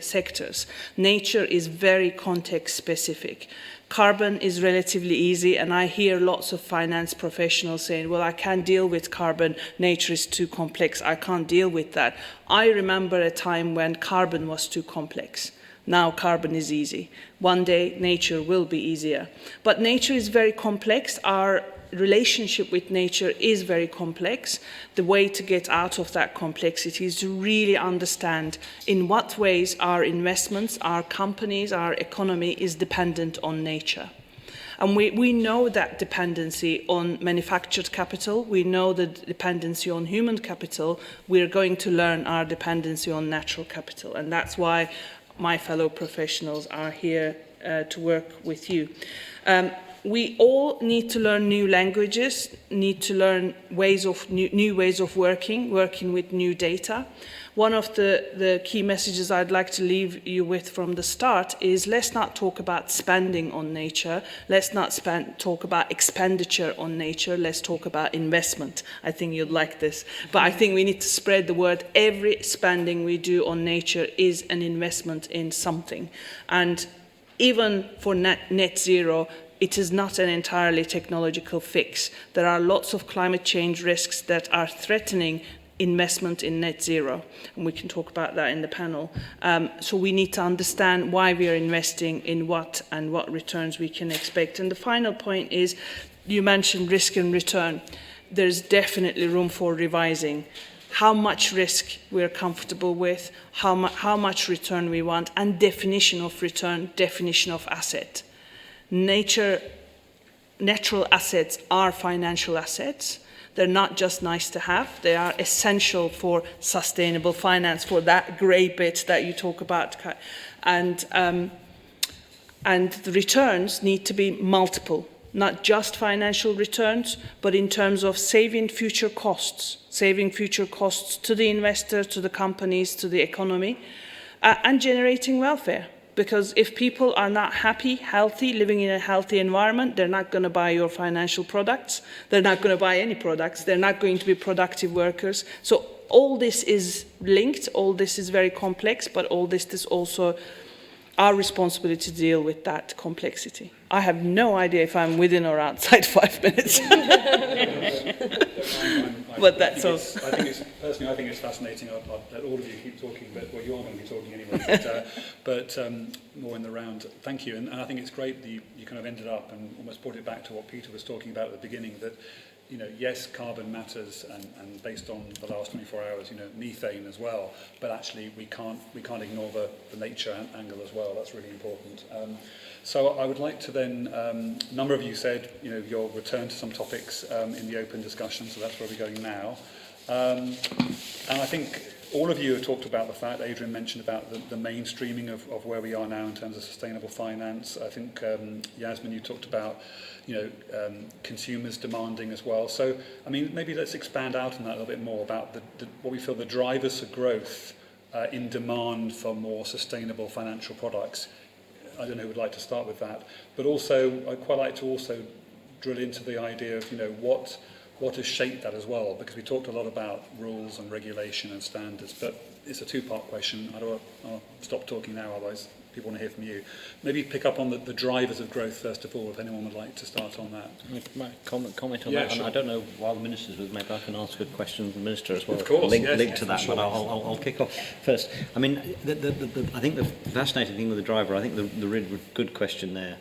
sectors. Nature is very context specific. Carbon is relatively easy, and I hear lots of finance professionals saying, well, I can't deal with carbon, nature is too complex, I can't deal with that. I remember a time when carbon was too complex. Now carbon is easy. One day nature will be easier. But nature is very complex. Our relationship with nature is very complex. The way to get out of that complexity is to really understand in what ways our investments, our companies, our economy is dependent on nature. And we know that dependency on manufactured capital, we know the dependency on human capital, we're going to learn our dependency on natural capital. And that's why my fellow professionals are here to work with you. We all need to learn new languages, need to learn new ways of working with new data. One of the key messages I'd like to leave you with from the start is let's not talk about spending on nature, let's not talk about expenditure on nature, let's talk about investment. I think you'd like this. But I think we need to spread the word. Every spending we do on nature is an investment in something. And even for net zero, it is not an entirely technological fix. There are lots of climate change risks that are threatening investment in net zero, and we can talk about that in the panel. So we need to understand why we are investing in what and what returns we can expect. And the final point is, you mentioned risk and return. There's definitely room for revising how much risk we're comfortable with, how much return we want, and definition of return, definition of asset. Natural assets are financial assets. They're not just nice to have, they are essential for sustainable finance, for that grey bit that you talk about. And the returns need to be multiple, not just financial returns, but in terms of saving future costs to the investor, to the companies, to the economy, and generating welfare. Because if people are not happy, healthy, living in a healthy environment, they're not going to buy your financial products. They're not going to buy any products. They're not going to be productive workers. So all this is linked. All this is very complex, but all this is also our responsibility to deal with that complexity. I have no idea if I'm within or outside 5 minutes. But that's all. Personally, I think it's fascinating. I'll let all of you keep talking, but well, you are going to be talking anyway. But more in the round. Thank you. And I think it's great that you kind of ended up and almost brought it back to what Peter was talking about at the beginning, that, yes, carbon matters, and based on the last 24 hours, methane as well. But actually, we can't ignore the nature angle as well. That's really important. So I would like to then, a number of you said, you'll return to some topics in the open discussion, so that's where we're going now. And I think all of you have talked about the fact, Adrian mentioned about the mainstreaming of where we are now in terms of sustainable finance. I think, Yasmin, you talked about, consumers demanding as well. So, maybe let's expand out on that a little bit more about what we feel the drivers of growth in demand for more sustainable financial products. I don't know who would like to start with that, but also I'd quite like to also drill into the idea of what has shaped that as well, because we talked a lot about rules and regulation and standards, but it's a two-part question. I'll stop talking now, otherwise people want to hear from you. Maybe pick up on the drivers of growth first of all, if anyone would like to start on that. Comment on that. Sure. I don't know, while the minister's with, maybe I can ask a question of the minister as well. Of course, link to that, sure. But I'll kick off first. I think the fascinating thing with the driver, I think the really good question there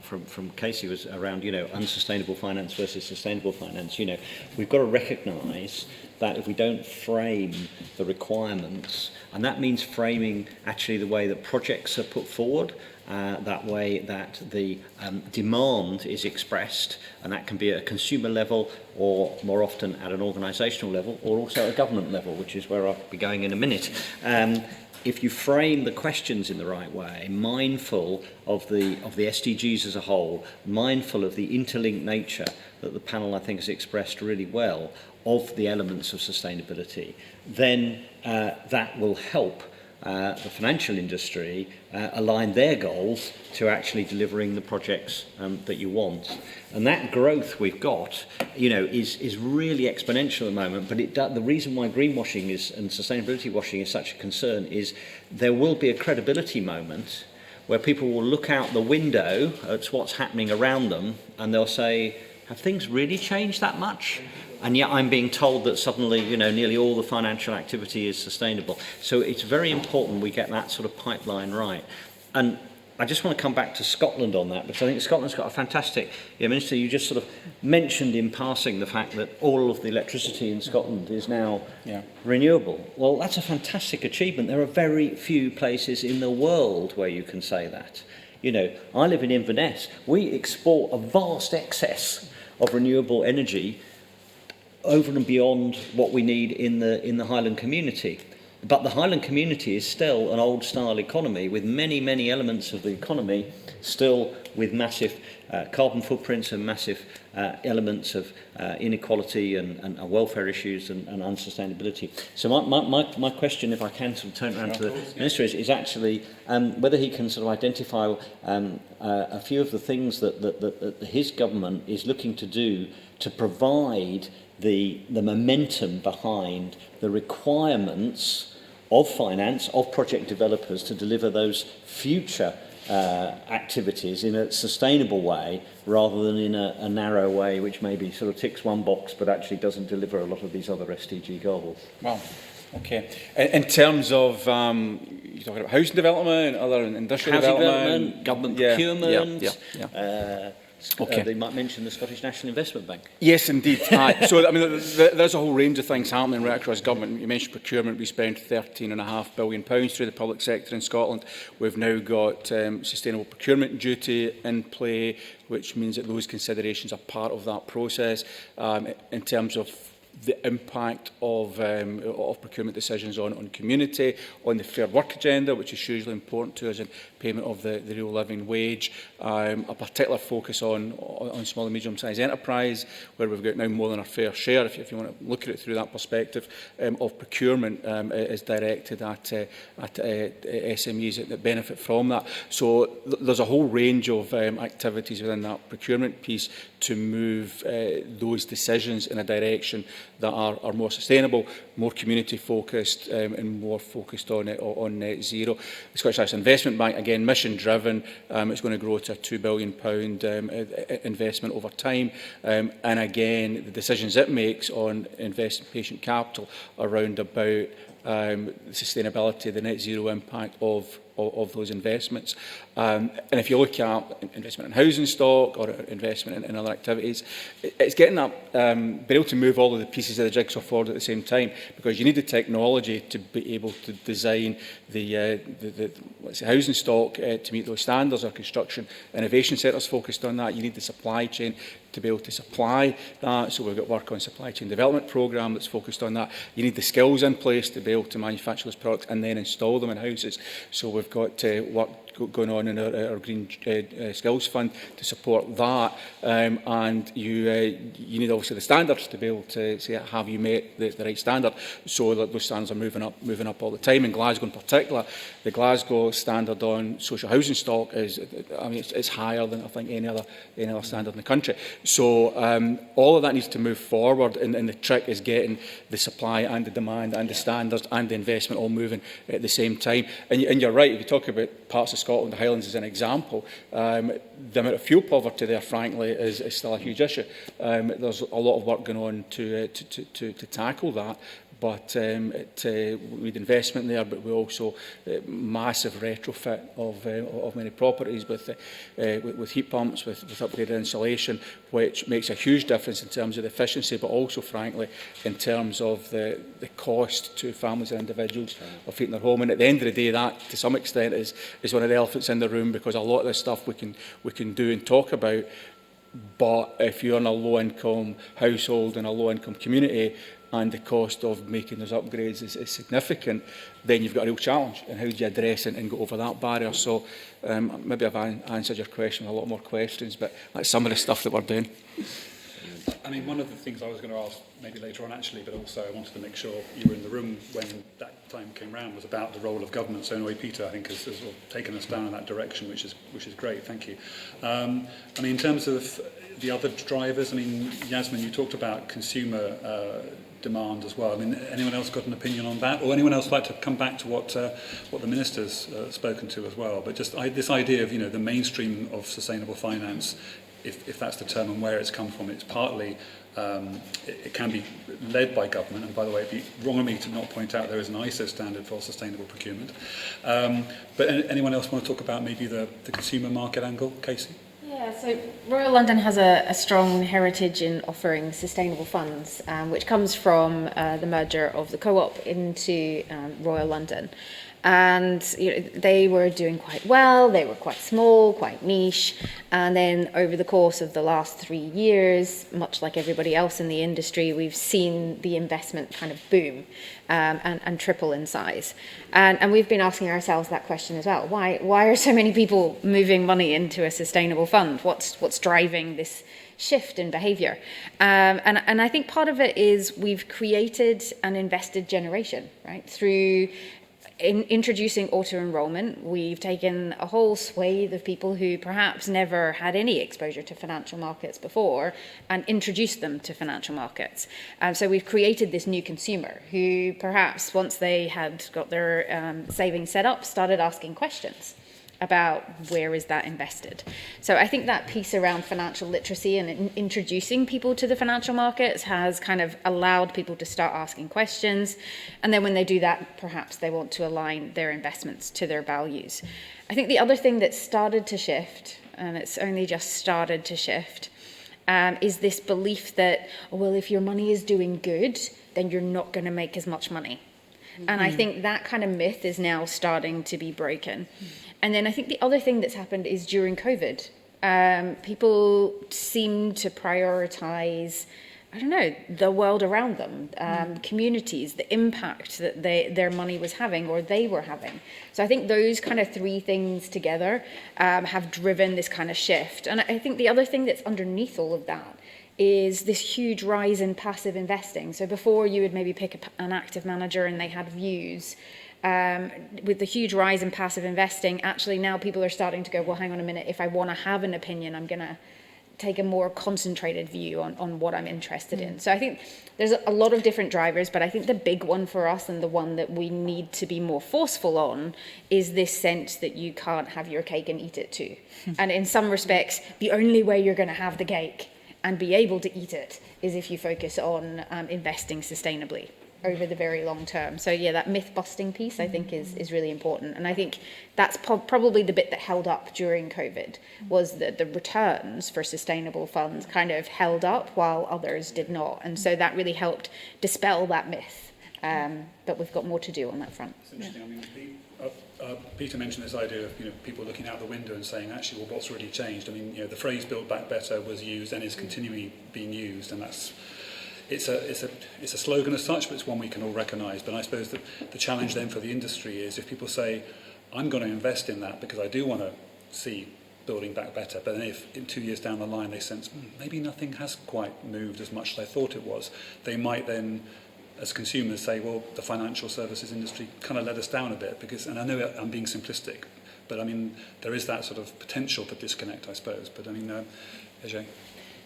from Casey was around, unsustainable finance versus sustainable finance. We've got to recognise that if we don't frame the requirements, and that means framing actually the way that projects are put forward, that way that the demand is expressed, and that can be at a consumer level or more often at an organisational level or also at a government level, which is where I'll be going in a minute. If you frame the questions in the right way, mindful of the SDGs as a whole, mindful of the interlinked nature that the panel I think has expressed really well of the elements of sustainability, then that will help the financial industry align their goals to actually delivering the projects that you want. And that growth we've got, is really exponential at the moment. But the reason why greenwashing and sustainability washing is such a concern is there will be a credibility moment where people will look out the window at what's happening around them and they'll say, have things really changed that much? And yet I'm being told that suddenly, nearly all the financial activity is sustainable. So it's very important we get that sort of pipeline right. And I just want to come back to Scotland on that, because I think Scotland's got a fantastic... Minister, you just sort of mentioned in passing the fact that all of the electricity in Scotland is now renewable. Well, that's a fantastic achievement. There are very few places in the world where you can say that. I live in Inverness. We export a vast excess of renewable energy over and beyond what we need in the Highland community. But the Highland community is still an old-style economy with many, many elements of the economy still with massive carbon footprints and massive elements of inequality and welfare issues and unsustainability. So my question, if I can sort of turn around to the Minister, is actually whether he can sort of identify a few of the things that his government is looking to do to provide the momentum behind the requirements of finance, of project developers to deliver those future activities in a sustainable way rather than in a narrow way which maybe sort of ticks one box but actually doesn't deliver a lot of these other SDG goals. Well, okay. In terms of, you're talking about housing development, other industrial development, government procurement, Okay. They might mention the Scottish National Investment Bank. Yes, indeed. So, I mean, there's a whole range of things happening right across government. You mentioned procurement. We spent £13.5 billion through the public sector in Scotland. We've now got sustainable procurement duty in play, which means that those considerations are part of that process. In terms of the impact of procurement decisions on community, on the fair work agenda, which is hugely important to us in payment of the real living wage, a particular focus on small and medium-sized enterprise, where we've got now more than our fair share, if you want to look at it through that perspective, of procurement is directed at SMEs that benefit from that. So there's a whole range of activities within that procurement piece to move those decisions in a direction that are more sustainable, more community-focused and more focused on net zero. The Scottish National Investment Bank, again, mission-driven, it's going to grow to a £2 billion investment over time. And again, the decisions it makes on investing patient capital around about sustainability, the net zero impact of those investments. And if you look at investment in housing stock or investment in other activities, it's getting that, being able to move all of the pieces of the jigsaw forward at the same time, because you need the technology to be able to design the let's say housing stock to meet those standards. Our construction innovation centres focused on that. You need the supply chain to be able to supply that. So we've got work on supply chain development programme that's focused on that. You need the skills in place to be able to manufacture those products and then install them in houses. So we've got work going on in our Green Skills Fund to support that. And you need obviously the standards to be able to say, have you met the right standard? So that those standards are moving up all the time. In Glasgow in particular, the Glasgow standard on social housing stock is, I mean, it's higher than I think any other standard in the country. So all of that needs to move forward, and the trick is getting the supply and the demand and the standards and the investment all moving at the same time. And you're right, if you talk about parts of Scotland, the Highlands as an example, the amount of fuel poverty there, frankly, is still a huge issue. There's a lot of work going on to tackle that. But we need investment there, but we also massive retrofit of many properties with heat pumps, with upgraded insulation, which makes a huge difference in terms of the efficiency, but also, frankly, in terms of the cost to families and individuals of heating their home. And at the end of the day, that, to some extent, is one of the elephants in the room, because a lot of this stuff we can do and talk about. But if you're in a low-income household in a low-income community, and the cost of making those upgrades is significant, then you've got a real challenge. And how do you address it and go over that barrier? So maybe I've answered your question with a lot more questions, but that's some of the stuff that we're doing. I mean, one of the things I was going to ask maybe later on actually, but also I wanted to make sure you were in the room when that time came round, was about the role of government. So anyway, Peter, I think, has sort of taken us down in that direction, which is great. Thank you. I mean, in terms of the other drivers, I mean, Yasmin, you talked about consumer demand as well. I mean, anyone else got an opinion on that, or anyone else like to come back to what the minister's spoken to as well? But just this idea of the mainstream of sustainable finance, if that's the term, and where it's come from, it's partly it can be led by government. And by the way, it'd be wrong of me to not point out there is an ISO standard for sustainable procurement. But anyone else want to talk about maybe the consumer market angle, Casey? Yeah, so Royal London has a strong heritage in offering sustainable funds, which comes from the merger of the Co-op into Royal London. And they were doing quite well, they were quite small, quite niche, and then over the course of the last 3 years, much like everybody else in the industry, we've seen the investment kind of boom and triple in size. And we've been asking ourselves that question as well. Why are so many people moving money into a sustainable fund? What's driving this shift in behavior? And I think part of it is we've created an invested generation, right? Through introducing auto-enrollment, we've taken a whole swathe of people who perhaps never had any exposure to financial markets before and introduced them to financial markets. So we've created this new consumer who perhaps once they had got their savings set up, started asking questions about where is that invested. So I think that piece around financial literacy and introducing people to the financial markets has kind of allowed people to start asking questions. And then when they do that, perhaps they want to align their investments to their values. I think the other thing that started to shift, and it's only just started to shift, is this belief that, well, if your money is doing good, then you're not going to make as much money. And I think that kind of myth is now starting to be broken. And then I think the other thing that's happened is during COVID, people seem to prioritize, I don't know, the world around them, communities, the impact that their money was having or they were having. So I think those kind of three things together have driven this kind of shift. And I think the other thing that's underneath all of that is this huge rise in passive investing. So before you would maybe pick an active manager and they had views. With the huge rise in passive investing, actually now people are starting to go, well, hang on a minute, if I want to have an opinion, I'm going to take a more concentrated view on what I'm interested in. So I think there's a lot of different drivers, but I think the big one for us and the one that we need to be more forceful on is this sense that you can't have your cake and eat it too. And in some respects, the only way you're going to have the cake and be able to eat it is if you focus on investing sustainably over the very long term. So yeah, that myth busting piece I think is really important. And I think that's probably the bit that held up during COVID was that the returns for sustainable funds kind of held up while others did not. And so that really helped dispel that myth. But we've got more to do on that front. It's interesting. I mean, Peter mentioned this idea of people looking out the window and saying, actually, well, what's really changed? I mean, the phrase "Build Back Better" was used and is continually being used, and that's it's a slogan as such, but it's one we can all recognise. But I suppose that the challenge then for the industry is if people say, I'm going to invest in that because I do want to see building back better, but then if in 2 years down the line they sense maybe nothing has quite moved as much as I thought it was, they might then, as consumers, say, well, the financial services industry kind of let us down a bit because, and I know I'm being simplistic, but I mean, there is that sort of potential for disconnect, I suppose. But I mean, Ajay?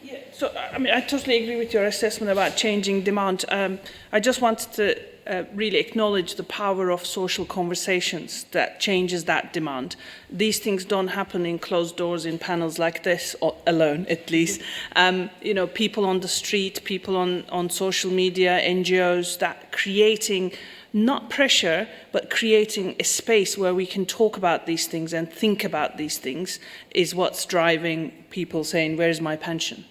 Yeah, so I mean, I totally agree with your assessment about changing demand. I just wanted to really acknowledge the power of social conversations that changes that demand. These things don't happen in closed doors in panels like this, or alone at least. People on the street, people on social media, NGOs, that creating not pressure, but creating a space where we can talk about these things and think about these things is what's driving people saying, where's my pension?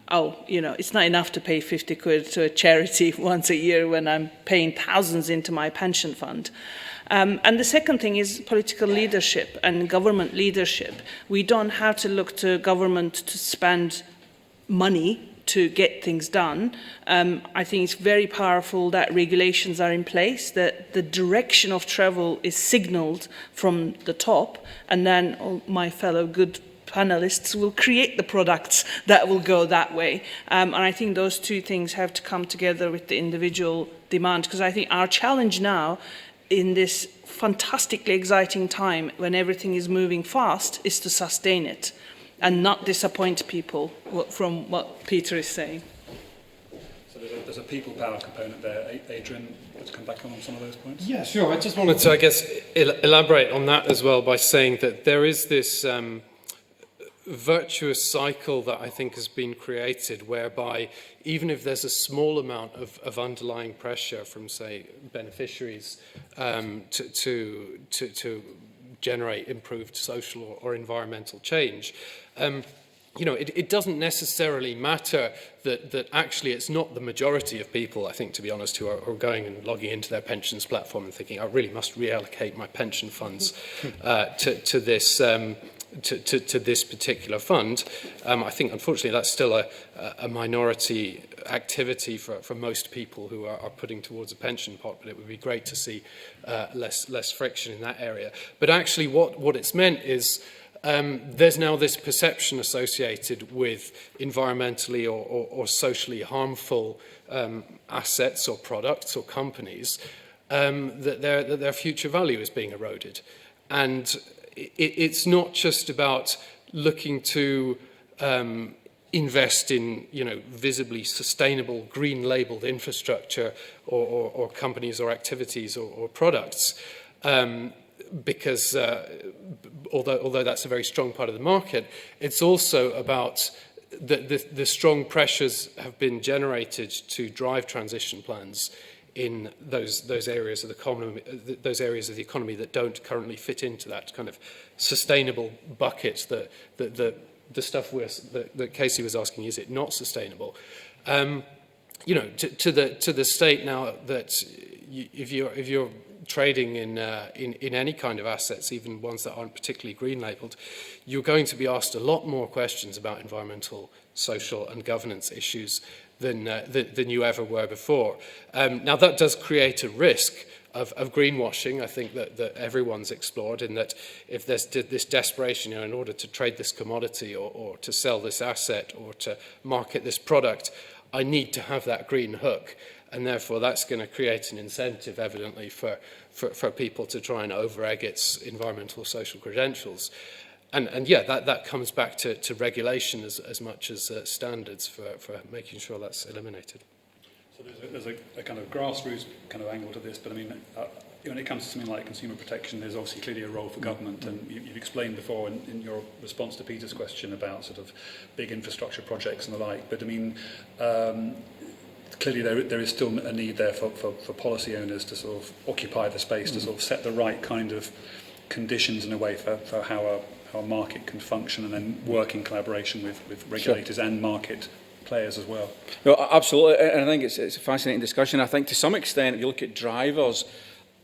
Oh, it's not enough to pay 50 quid to a charity once a year when I'm paying thousands into my pension fund. And the second thing is political leadership and government leadership. We don't have to look to government to spend money to get things done. I think it's very powerful that regulations are in place, that the direction of travel is signalled from the top, and then all my fellow good panelists will create the products that will go that way. And I think those two things have to come together with the individual demand, because I think our challenge now in this fantastically exciting time when everything is moving fast is to sustain it and not disappoint people from what Peter is saying. So there's a people power component there. Adrian, let's come back on some of those points. Yeah, sure. I just wanted to, I guess, elaborate on that as well by saying that there is this virtuous cycle that I think has been created whereby even if there's a small amount of underlying pressure from, say, beneficiaries to generate improved social or environmental change, you know, it doesn't necessarily matter that actually it's not the majority of people, I think, to be honest, who are going and logging into their pensions platform and thinking, I really must reallocate my pension funds to this particular fund. I think, unfortunately, that's still a minority activity for most people who are putting towards a pension pot, but it would be great to see less friction in that area. But actually what it's meant is there's now this perception associated with environmentally or socially harmful assets or products or companies that their future value is being eroded. And it's not just about looking to invest in, you know, visibly sustainable green labelled infrastructure or companies or activities or products. Because although that's a very strong part of the market, it's also about the strong pressures have been generated to drive transition plans in those areas of the economy that don't currently fit into that kind of sustainable bucket. The stuff that Casey was asking, is it not sustainable? You know, to the state now that if you're trading in any kind of assets, even ones that aren't particularly green labelled, you're going to be asked a lot more questions about environmental, social and governance issues than you ever were before. Now that does create a risk of greenwashing. I think that everyone's explored, in that if there's this desperation, you know, in order to trade this commodity or to sell this asset or to market this product, I need to have that green hook. And therefore, that's going to create an incentive, evidently, for people to try and over-egg its environmental, social credentials. And yeah, that comes back to regulation as much as standards for making sure that's eliminated. So there's a kind of grassroots kind of angle to this, but I mean, when it comes to something like consumer protection, there's obviously clearly a role for government, and you've explained before in your response to Peter's question about sort of big infrastructure projects and the like, but I mean, clearly there is still a need there for policy owners to sort of occupy the space, to sort of set the right kind of conditions in a way for how a market can function, and then work in collaboration with regulators and market players as well. No, absolutely, and I think it's a fascinating discussion. I think to some extent, if you look at drivers,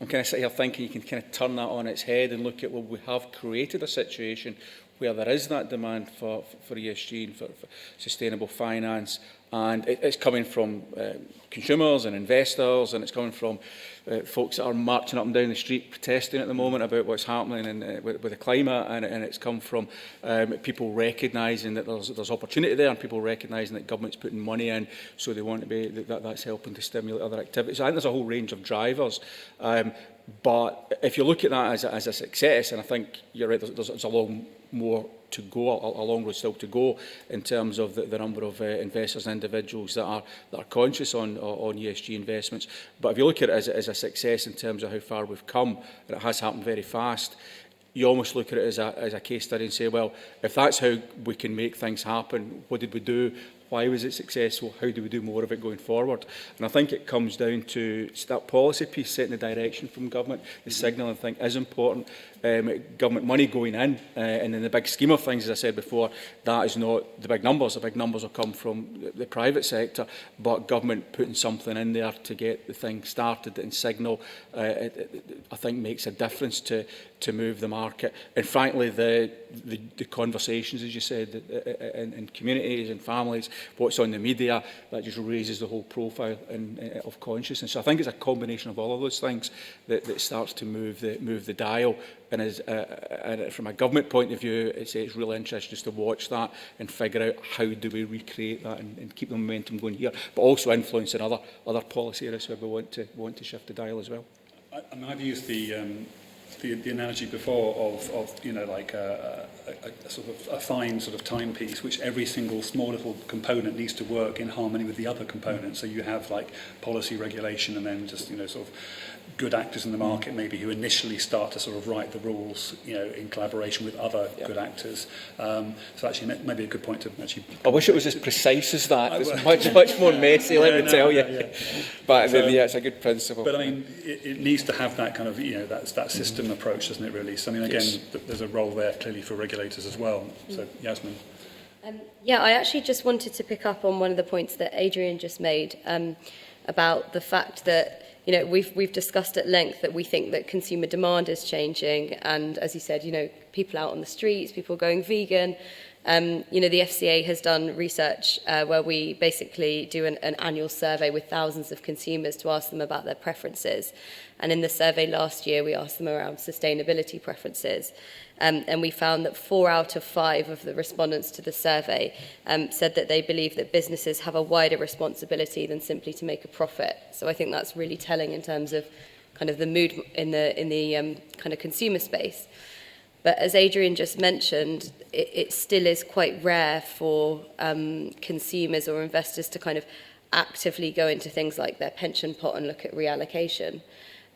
I'm kind of sitting here thinking you can kind of turn that on its head and look at, well, we have created a situation where there is that demand for ESG and for sustainable finance, and it's coming from consumers and investors, and it's coming from folks that are marching up and down the street protesting at the moment about what's happening with the climate, and it's come from people recognising that there's opportunity there, and people recognising that government's putting money in, so they want to be that's helping to stimulate other activities. So I think there's a whole range of drivers. But if you look at that as a success, and I think you're right, there's a long more to go, a long road still to go in terms of the number of investors and individuals that are conscious on ESG investments. But if you look at it as a success in terms of how far we've come, and it has happened very fast, you almost look at it as a case study and say, well, if that's how we can make things happen, what did we do? Why was it successful? How do we do more of it going forward? And I think it comes down to that policy piece, setting the direction from government. The signal, I think, is important. Government money going in, and in the big scheme of things, as I said before, that is not the big numbers. The big numbers will come from the private sector, but government putting something in there to get the thing started and signal, I think, makes a difference to move the market. And frankly, the conversations, as you said, in communities and families, what's on the media, that just raises the whole profile of consciousness. So I think it's a combination of all of those things that starts to move the dial. And and from a government point of view, it's really interesting just to watch that and figure out how do we recreate that and keep the momentum going here, but also influence in other policy areas where we want to shift the dial as well. I mean, I've used the analogy before of you know, like a sort of a fine sort of timepiece, which every single small little component needs to work in harmony with the other components. So you have like policy regulation, and then just, you know, sort of good actors in the market maybe who initially start to sort of write the rules, you know, in collaboration with other good actors. So actually maybe a good point to actually... I wish it was as precise as that. It's much more messy, let me tell you. But yeah, it's a good principle. But I mean, it needs to have that kind of, you know, that system approach, doesn't it, really? So I mean, again, there's a role there clearly for regulators as well. So Yasmin. Yeah, I actually just wanted to pick up on one of the points that Adrian just made about the fact that, you know, we've discussed at length that we think that consumer demand is changing, and as you said, you know, people out on the streets, people going vegan. You know, the FCA has done research where we basically do an annual survey with thousands of consumers to ask them about their preferences. And in the survey last year, we asked them around sustainability preferences. And we found that 4 out of 5 of the respondents to the survey said that they believe that businesses have a wider responsibility than simply to make a profit. So I think that's really telling in terms of kind of the mood in the kind of consumer space. But as Adrian just mentioned, it still is quite rare for consumers or investors to kind of actively go into things like their pension pot and look at reallocation.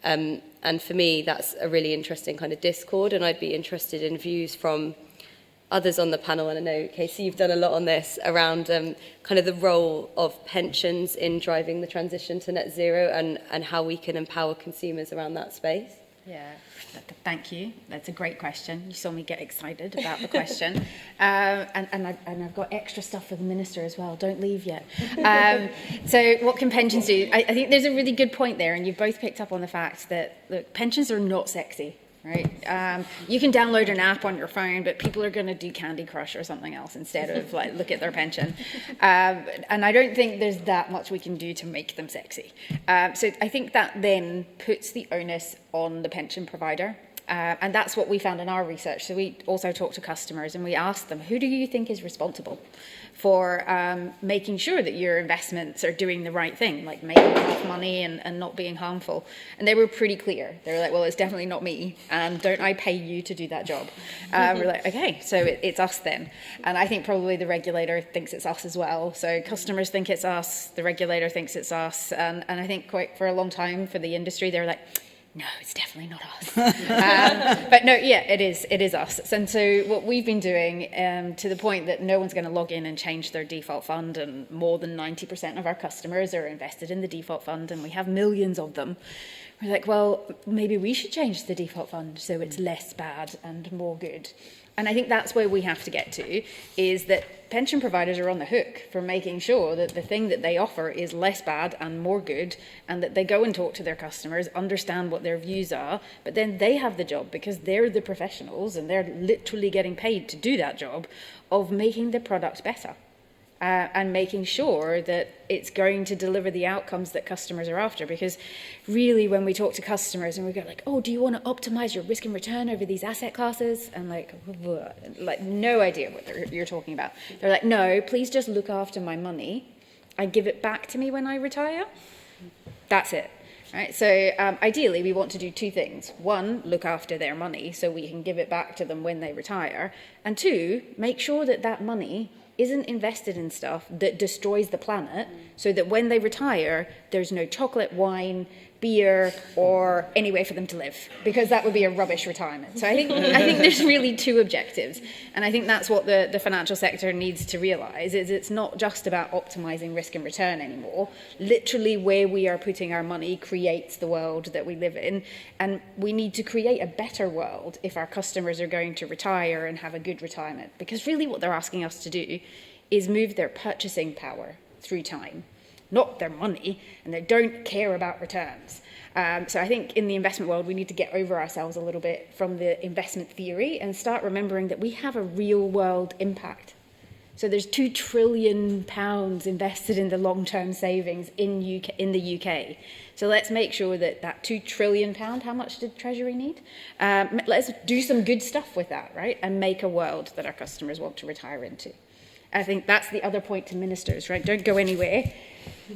And for me, that's a really interesting kind of discord, and I'd be interested in views from others on the panel, and I know, Casey, you've done a lot on this, around kind of the role of pensions in driving the transition to net zero and how we can empower consumers around that space. Yeah, thank you. That's a great question. You saw me get excited about the question. And I've got extra stuff for the Minister as well. Don't leave yet. So what can pensions do? I think there's a really good point there, and you've both picked up on the fact that, look, pensions are not sexy. Right? You can download an app on your phone, but people are going to do Candy Crush or something else instead of like look at their pension. And I don't think there's that much we can do to make them sexy. So I think that then puts the onus on the pension provider. And that's what we found in our research. So we also talked to customers and we asked them, who do you think is responsible for making sure that your investments are doing the right thing, like making enough money and not being harmful? And they were pretty clear. They were like, well, it's definitely not me, and don't I pay you to do that job? We're like, okay, so it's us then. And I think probably the regulator thinks it's us as well. So customers think it's us, the regulator thinks it's us, and I think quite for a long time for the industry, they were like, no, it's definitely not us. But no, yeah, it is us. And so what we've been doing, to the point that no one's going to log in and change their default fund, and more than 90% of our customers are invested in the default fund, and we have millions of them. We're like, well, maybe we should change the default fund so it's less bad and more good. And I think that's where we have to get to, is that pension providers are on the hook for making sure that the thing that they offer is less bad and more good, and that they go and talk to their customers, understand what their views are, but then they have the job, because they're the professionals and they're literally getting paid to do that job, of making the product better. And making sure that it's going to deliver the outcomes that customers are after. Because really, when we talk to customers and we go like, oh, do you want to optimize your risk and return over these asset classes? And like no idea what you're talking about. They're like, no, please just look after my money. I give it back to me when I retire. That's it. Right? So ideally, we want to do 2 things. 1, look after their money so we can give it back to them when they retire. And 2, make sure that that money isn't invested in stuff that destroys the planet, so that when they retire, there's no chocolate, wine, beer, or any way for them to live, because that would be a rubbish retirement. So I think there's really 2 objectives, and I think that's what the financial sector needs to realise, is it's not just about optimising risk and return anymore. Literally, where we are putting our money creates the world that we live in, and we need to create a better world if our customers are going to retire and have a good retirement, because really what they're asking us to do is move their purchasing power through time, not their money, and they don't care about returns. So I think in the investment world, we need to get over ourselves a little bit from the investment theory and start remembering that we have a real world impact. So there's £2 trillion invested in the long-term savings in the UK. So let's make sure that £2 trillion, how much did Treasury need? Let's do some good stuff with that, right? And make a world that our customers want to retire into. I think that's the other point to ministers, right? Don't go anywhere.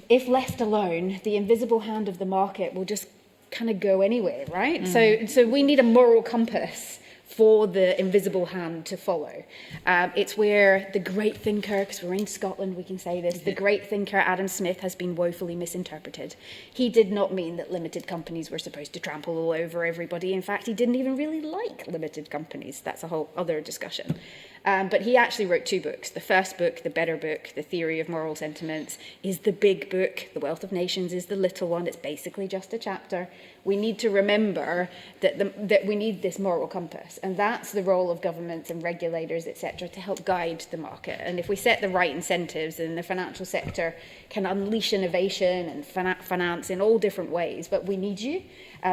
If left alone, the invisible hand of the market will just kind of go anywhere, right? So we need a moral compass for the invisible hand to follow. It's where the great thinker, because we're in Scotland, we can say this, the great thinker Adam Smith has been woefully misinterpreted. He did not mean that limited companies were supposed to trample all over everybody. In fact, he didn't even really like limited companies. That's a whole other discussion. But he actually wrote 2 books. The first book, The Better Book, The Theory of Moral Sentiments, is the big book. The Wealth of Nations is the little one. It's basically just a chapter. We need to remember that we need this moral compass. And that's the role of governments and regulators, etc., to help guide the market. And if we set the right incentives, and the financial sector can unleash innovation and finance in all different ways, but we need you.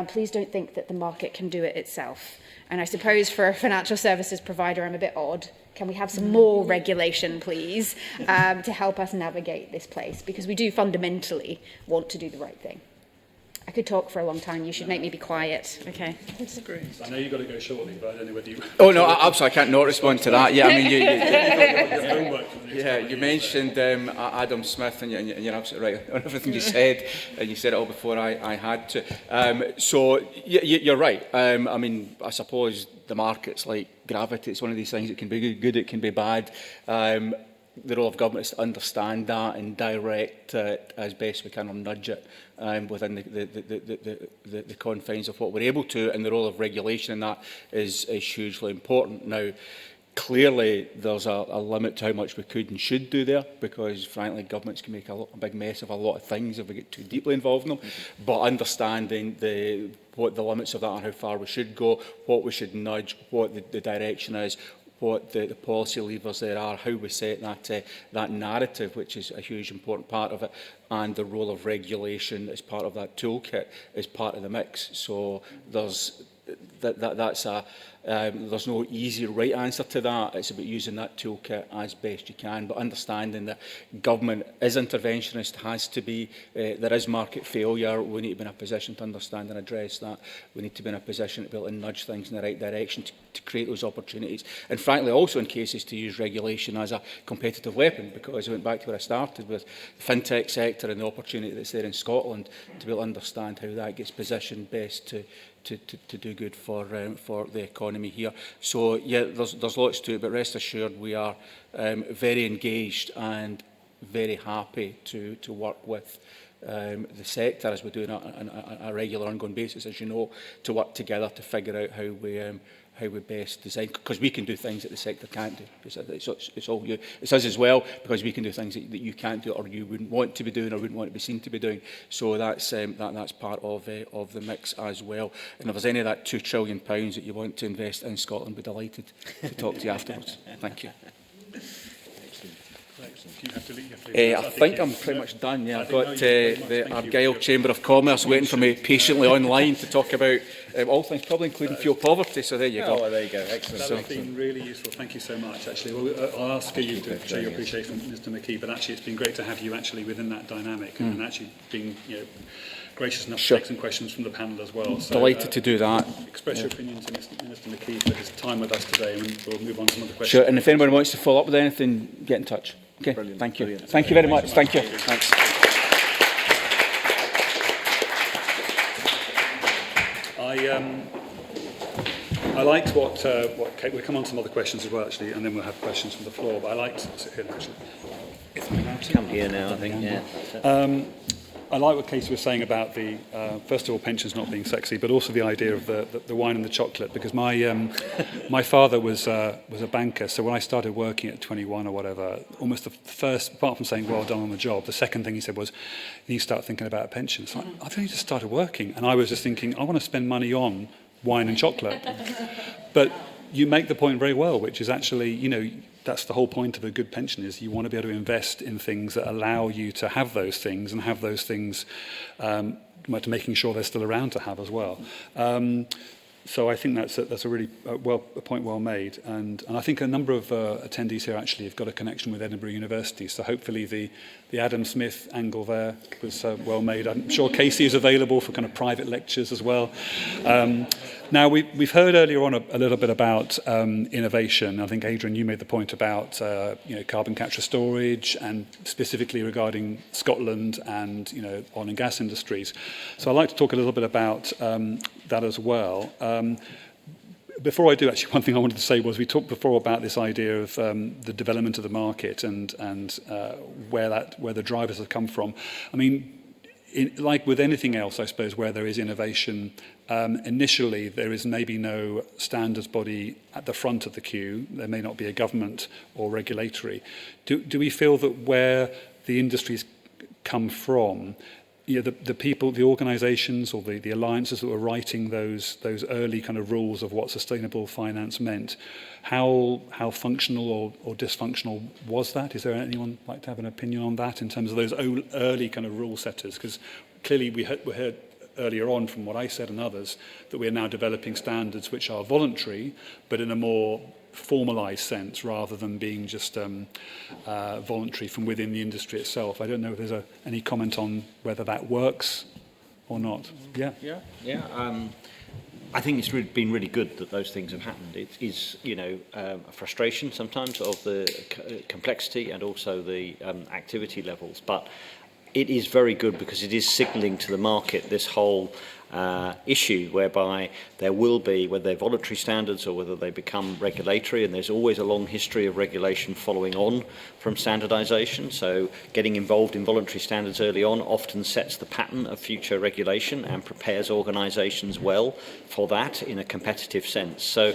Please don't think that the market can do it itself. And I suppose for a financial services provider, I'm a bit odd. Can we have some more regulation, please, to help us navigate this place? Because we do fundamentally want to do the right thing. I could talk for a long time. You should make me be quiet. Okay. That's great. I know you've got to go shortly, but I don't know whether you... Oh, no, absolutely. I can't not respond to that. Yeah, I mean, you mentioned Adam Smith, and you're absolutely right on everything you said, and you said it all before I had to. So, you're right. I mean, I suppose the market's like gravity. It's one of these things. It can be good, it can be bad. The role of government is to understand that and direct it as best we can, or nudge it within the confines of what we're able to, and the role of regulation in that is hugely important. Now, clearly, there's a limit to how much we could and should do there, because, frankly, governments can make a big mess of a lot of things if we get too deeply involved in them. But understanding what the limits of that and how far we should go, what we should nudge, what the direction is, what the policy levers there are, how we set that narrative, which is a huge important part of it, and the role of regulation as part of that toolkit is part of the mix. So there's there's no easy right answer to that. It's about using that toolkit as best you can, but understanding that government is interventionist, has to be. There is market failure. We need to be in a position to understand and address that. We need to be in a position to be able to nudge things in the right direction to create those opportunities. And frankly, also in cases to use regulation as a competitive weapon, because I went back to where I started with the fintech sector and the opportunity that's there in Scotland, to be able to understand how that gets positioned best to do good for the economy here. So yeah, there's lots to it, but rest assured we are very engaged and very happy to work with the sector, as we do on a regular ongoing basis, as you know, to work together to figure out how we best design, because we can do things that the sector can't do. It's all you. It's us as well, because we can do things that you can't do, or you wouldn't want to be doing, or wouldn't want to be seen to be doing. So that's part of the mix as well. And if there's any of that £2 trillion that you want to invest in Scotland, we'd be delighted to talk to you afterwards. Thank you. I think I'm pretty much done. Yeah, I've got the Argyll Chamber of Commerce waiting for me patiently online to talk about all things, probably including fuel poverty. So there you go. Oh, there you go. Excellent. That's been really useful. Thank you so much. Actually, well, I'll ask you to show your appreciation, Mr. McKee. But actually, it's been great to have you actually within that dynamic and actually being gracious enough to take some questions from the panel as well. So, delighted to do that. Express your opinion to Mr. McKee for his time with us today, and we'll move on to some other questions. Sure. And if anyone wants to follow up with anything, get in touch. Okay. Brilliant. Thank you. Brilliant. Thank you very much. Thank you. Thanks. I liked what Kate, we'll come on to some other questions as well, actually, and then we'll have questions from the floor. But I liked come here now, I think. Yeah. I like what Casey was saying about the first of all pensions not being sexy, but also the idea of the wine and the chocolate. Because my father was a banker, so when I started working at 21 or whatever, almost the first, apart from saying well done on the job, the second thing he said was, you start thinking about a pension. So I've only just started working, and I was just thinking, I want to spend money on wine and chocolate. But you make the point very well, which is actually, that's the whole point of a good pension, is you want to be able to invest in things that allow you to have those things, and have those things to making sure they're still around to have as well. So I think that's a really a point well made, and I think a number of attendees here actually have got a connection with Edinburgh University. So hopefully the Adam Smith angle there was well made. I'm sure Casey is available for kind of private lectures as well. Now we've heard earlier on a little bit about innovation. I think Adrian, you made the point about carbon capture storage, and specifically regarding Scotland and oil and gas industries. So I'd like to talk a little bit about that as well. Before I do, actually, one thing I wanted to say was we talked before about this idea of the development of the market and where the drivers have come from. I mean, like with anything else, I suppose, where there is innovation, initially there is maybe no standards body at the front of the queue. There may not be a government or regulatory. Do we feel that where the industries come from, you know, the people, the organisations or the alliances that were writing those early kind of rules of what sustainable finance meant, how functional or dysfunctional was that? Is there anyone like to have an opinion on that in terms of those early kind of rule setters? Because clearly we heard earlier on from what I said and others that we're now developing standards which are voluntary, but in a more formalised sense rather than being just voluntary from within the industry itself. I don't know if there's any comment on whether that works or not. Yeah. I think it's been really good that those things have happened. It is, you know, a frustration sometimes of the complexity and also the activity levels, but it is very good because it is signalling to the market this whole issue whereby there will be, whether they're voluntary standards or whether they become regulatory, and there's always a long history of regulation following on from standardisation. So getting involved in voluntary standards early on often sets the pattern of future regulation and prepares organisations well for that in a competitive sense. So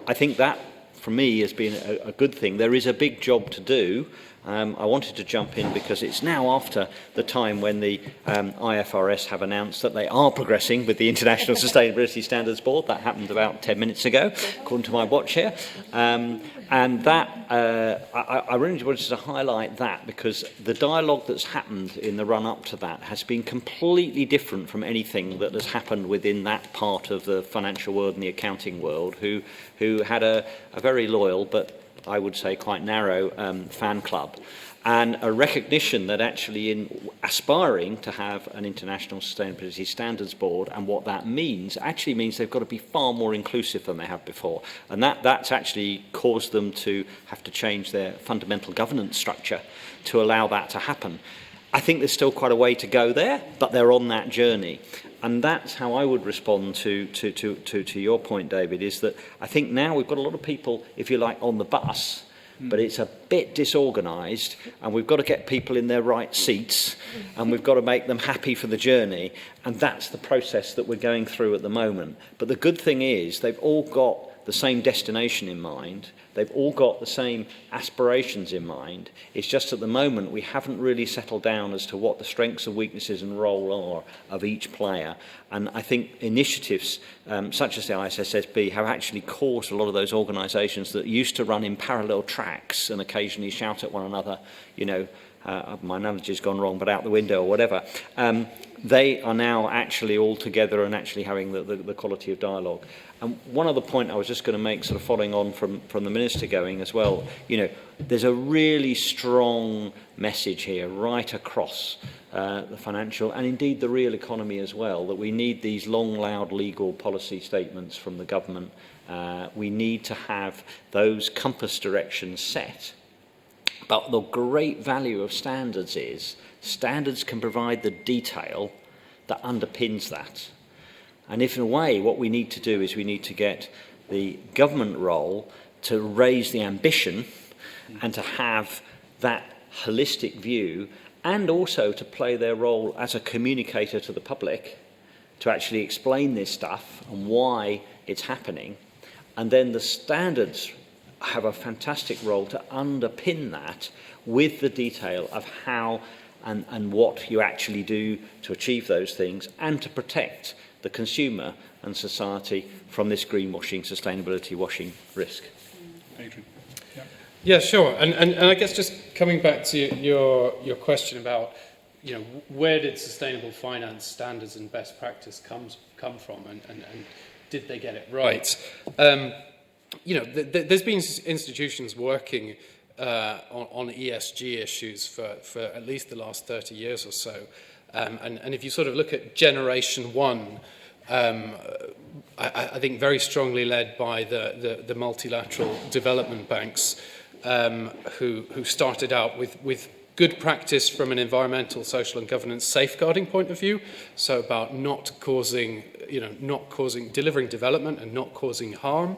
I think that, for me, has been a good thing. There is a big job to do. I wanted to jump in because it's now after the time when the IFRS have announced that they are progressing with the International Sustainability Standards Board. That happened about 10 minutes ago, according to my watch here. And that, I really wanted to highlight that because the dialogue that's happened in the run-up to that has been completely different from anything that has happened within that part of the financial world and the accounting world, who had a very loyal but I would say quite narrow fan club, and a recognition that actually in aspiring to have an International Sustainability Standards Board and what that means actually means they've got to be far more inclusive than they have before, and that's actually caused them to have to change their fundamental governance structure to allow that to happen. I think there's still quite a way to go there, but they're on that journey. And that's how I would respond to your point, David, is that I think now we've got a lot of people, if you like, on the bus, but it's a bit disorganised, and we've got to get people in their right seats, and we've got to make them happy for the journey, and that's the process that we're going through at the moment. But the good thing is they've all got the same destination in mind. They've all got the same aspirations in mind. It's just at the moment we haven't really settled down as to what the strengths and weaknesses and role are of each player. And I think initiatives such as the ISSB have actually caused a lot of those organisations that used to run in parallel tracks and occasionally shout at one another, you know, my analogy's gone wrong, but out the window or whatever. They are now actually all together and actually having the quality of dialogue. And one other point I was just going to make, sort of following on from the Minister going as well, you know, there's a really strong message here right across the financial and indeed the real economy as well, that we need these long, loud legal policy statements from the government. We need to have those compass directions set. But the great value of standards is standards can provide the detail that underpins that. And if in a way what we need to do is we need to get the government role to raise the ambition and to have that holistic view, and also to play their role as a communicator to the public to actually explain this stuff and why it's happening. And then the standards have a fantastic role to underpin that with the detail of how and what you actually do to achieve those things and to protect the consumer and society from this greenwashing, sustainability washing risk. Adrian. Yeah, sure. And I guess just coming back to your question about, you know, where did sustainable finance standards and best practice come from, and did they get it right? You know, there's been institutions working on ESG issues for at least the last 30 years or so. And if you sort of look at Generation 1, I think very strongly led by the multilateral development banks, who started out with good practice from an environmental, social and governance safeguarding point of view, so about delivering development and not causing harm.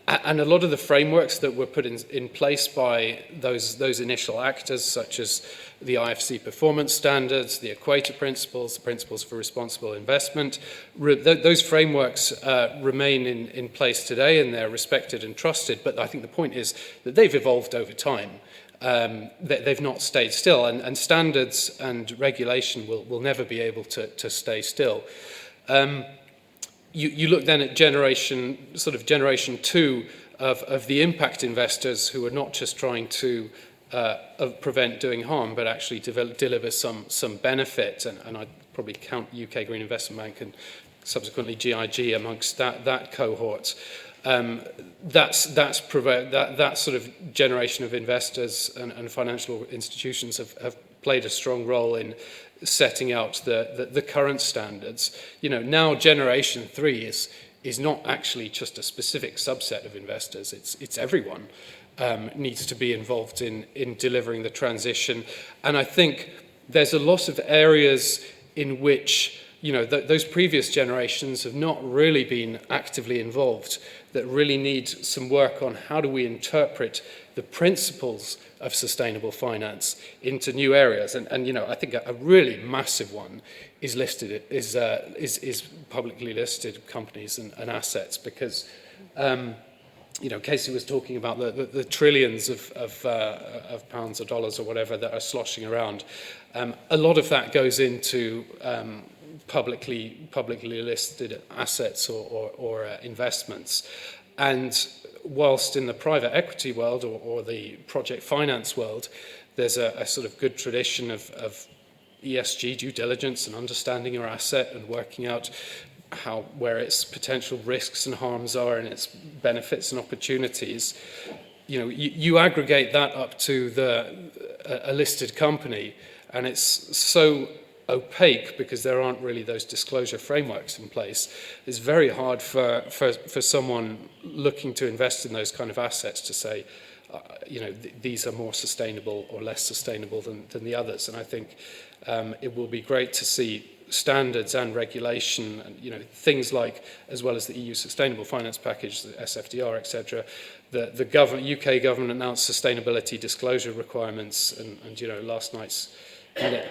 And a lot of the frameworks that were put in place by those initial actors, such as the IFC performance standards, the Equator principles, the principles for responsible investment, those frameworks remain in place today, and they're respected and trusted. But I think the point is that they've evolved over time. They've not stayed still, and standards and regulation will never be able to stay still. You look then at generation 2 of the impact investors, who are not just trying to prevent doing harm, but actually deliver some benefit, and I'd probably count UK Green Investment Bank and subsequently GIG amongst that cohort. That sort of generation of investors and financial institutions have played a strong role in setting out the current standards. Now generation 3 is not actually just a specific subset of investors. It's everyone needs to be involved in delivering the transition. And I think there's a lot of areas in which those previous generations have not really been actively involved, that really need some work on how do we interpret the principles of sustainable finance into new areas. And I think a really massive one is publicly listed companies and assets, because Casey was talking about the trillions of pounds or dollars or whatever that are sloshing around. A lot of that goes into publicly listed assets or investments. And whilst in the private equity world or the project finance world, there's a sort of good tradition of ESG due diligence and understanding your asset and working out where its potential risks and harms are and its benefits and opportunities. You aggregate that up to a listed company, and it's so opaque because there aren't really those disclosure frameworks in place. It's very hard for someone looking to invest in those kind of assets to say, these are more sustainable or less sustainable than the others. And I think it will be great to see standards and regulation, and things like, as well as the EU Sustainable Finance Package, the SFDR, etc. The UK government announced sustainability disclosure requirements, and last night's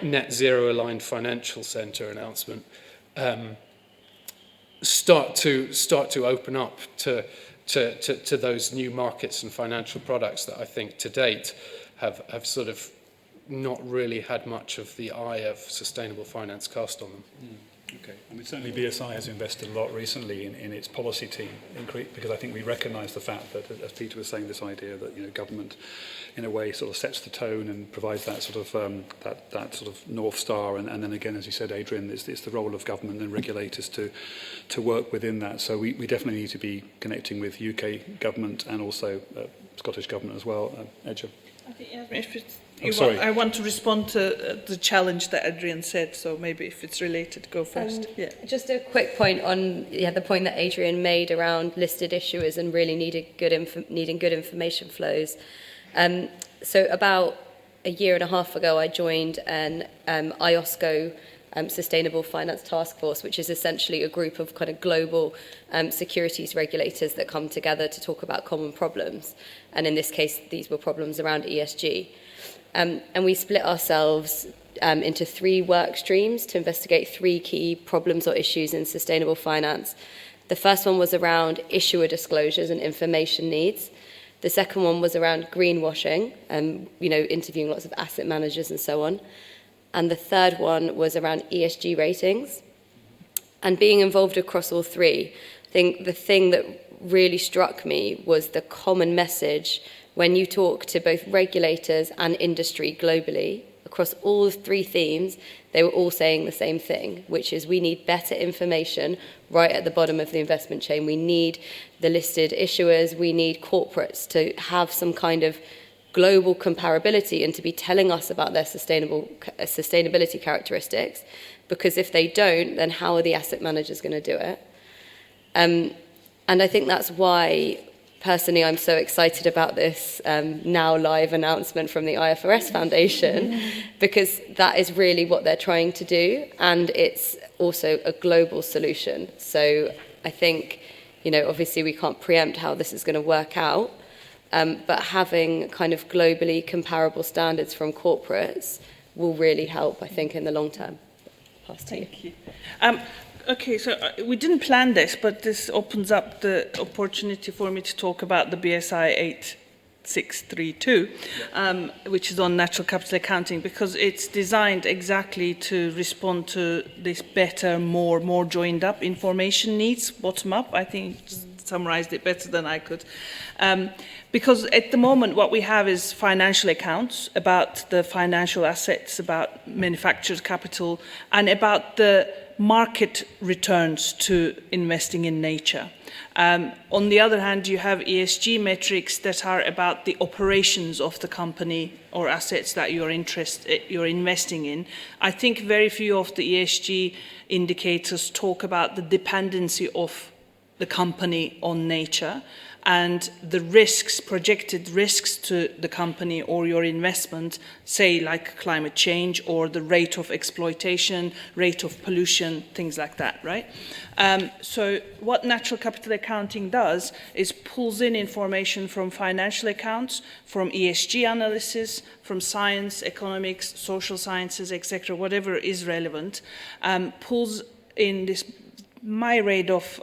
net zero aligned financial centre announcement start to open up to those new markets and financial products that I think to date have sort of not really had much of the eye of sustainable finance cast on them. Okay. I mean, certainly BSI has invested a lot recently in its policy team, because I think we recognise the fact that, as Peter was saying, this idea that government, in a way, sort of sets the tone and provides that sort of that sort of north star, and then again, as you said, Adrian, it's the role of government and regulators to work within that. So we definitely need to be connecting with UK government and also Scottish government as well. Edgar. I want to respond to the challenge that Adrian said, so maybe if it's related, go first. Just a quick point on the point that Adrian made around listed issuers and really needing good information flows. So about a year and a half ago, I joined an IOSCO Sustainable Finance Task Force, which is essentially a group of kind of global securities regulators that come together to talk about common problems. And in this case, these were problems around ESG. And we split ourselves into 3 work streams to investigate 3 key problems or issues in sustainable finance. The first one was around issuer disclosures and information needs. The second one was around greenwashing, interviewing lots of asset managers and so on. And the third one was around ESG ratings. And being involved across all 3, I think the thing that really struck me was the common message when you talk to both regulators and industry globally. Across all 3 themes, they were all saying the same thing, which is we need better information right at the bottom of the investment chain. We need the listed issuers, we need corporates to have some kind of global comparability and to be telling us about their sustainability characteristics, because if they don't, then how are the asset managers going to do it? And I think that's why, personally, I'm so excited about this now live announcement from the IFRS Foundation, because that is really what they're trying to do, and it's also a global solution. So I think you know, obviously we can't preempt how this is going to work out, but having kind of globally comparable standards from corporates will really help, I think, in the long term. Pass to you. Thank you. Okay, so we didn't plan this, but this opens up the opportunity for me to talk about the BSI 8632, which is on natural capital accounting, because it's designed exactly to respond to this better, more joined up information needs, bottom up. I think summarized it better than I could. Because at the moment what we have is financial accounts about the financial assets, about manufactured capital, and about the market returns to investing in nature. On the other hand, you have ESG metrics that are about the operations of the company or assets that you're investing in. I think very few of the ESG indicators talk about the dependency of the company on nature and the risks, projected risks to the company or your investment, say like climate change or the rate of exploitation, rate of pollution, things like that, right? So what natural capital accounting does is pulls in information from financial accounts, from ESG analysis, from science, economics, social sciences, etc., whatever is relevant, pulls in this myriad of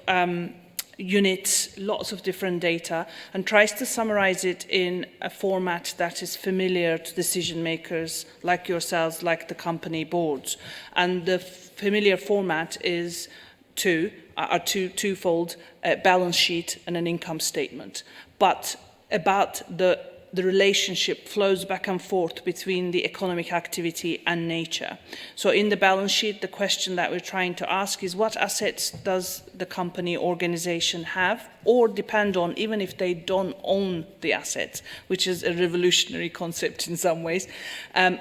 units, lots of different data, and tries to summarize it in a format that is familiar to decision makers like yourselves, like the company boards. And the familiar format is twofold, a balance sheet and an income statement. But about the relationship flows back and forth between the economic activity and nature. So in the balance sheet, the question that we're trying to ask is what assets does the company organization have or depend on, even if they don't own the assets, which is a revolutionary concept in some ways.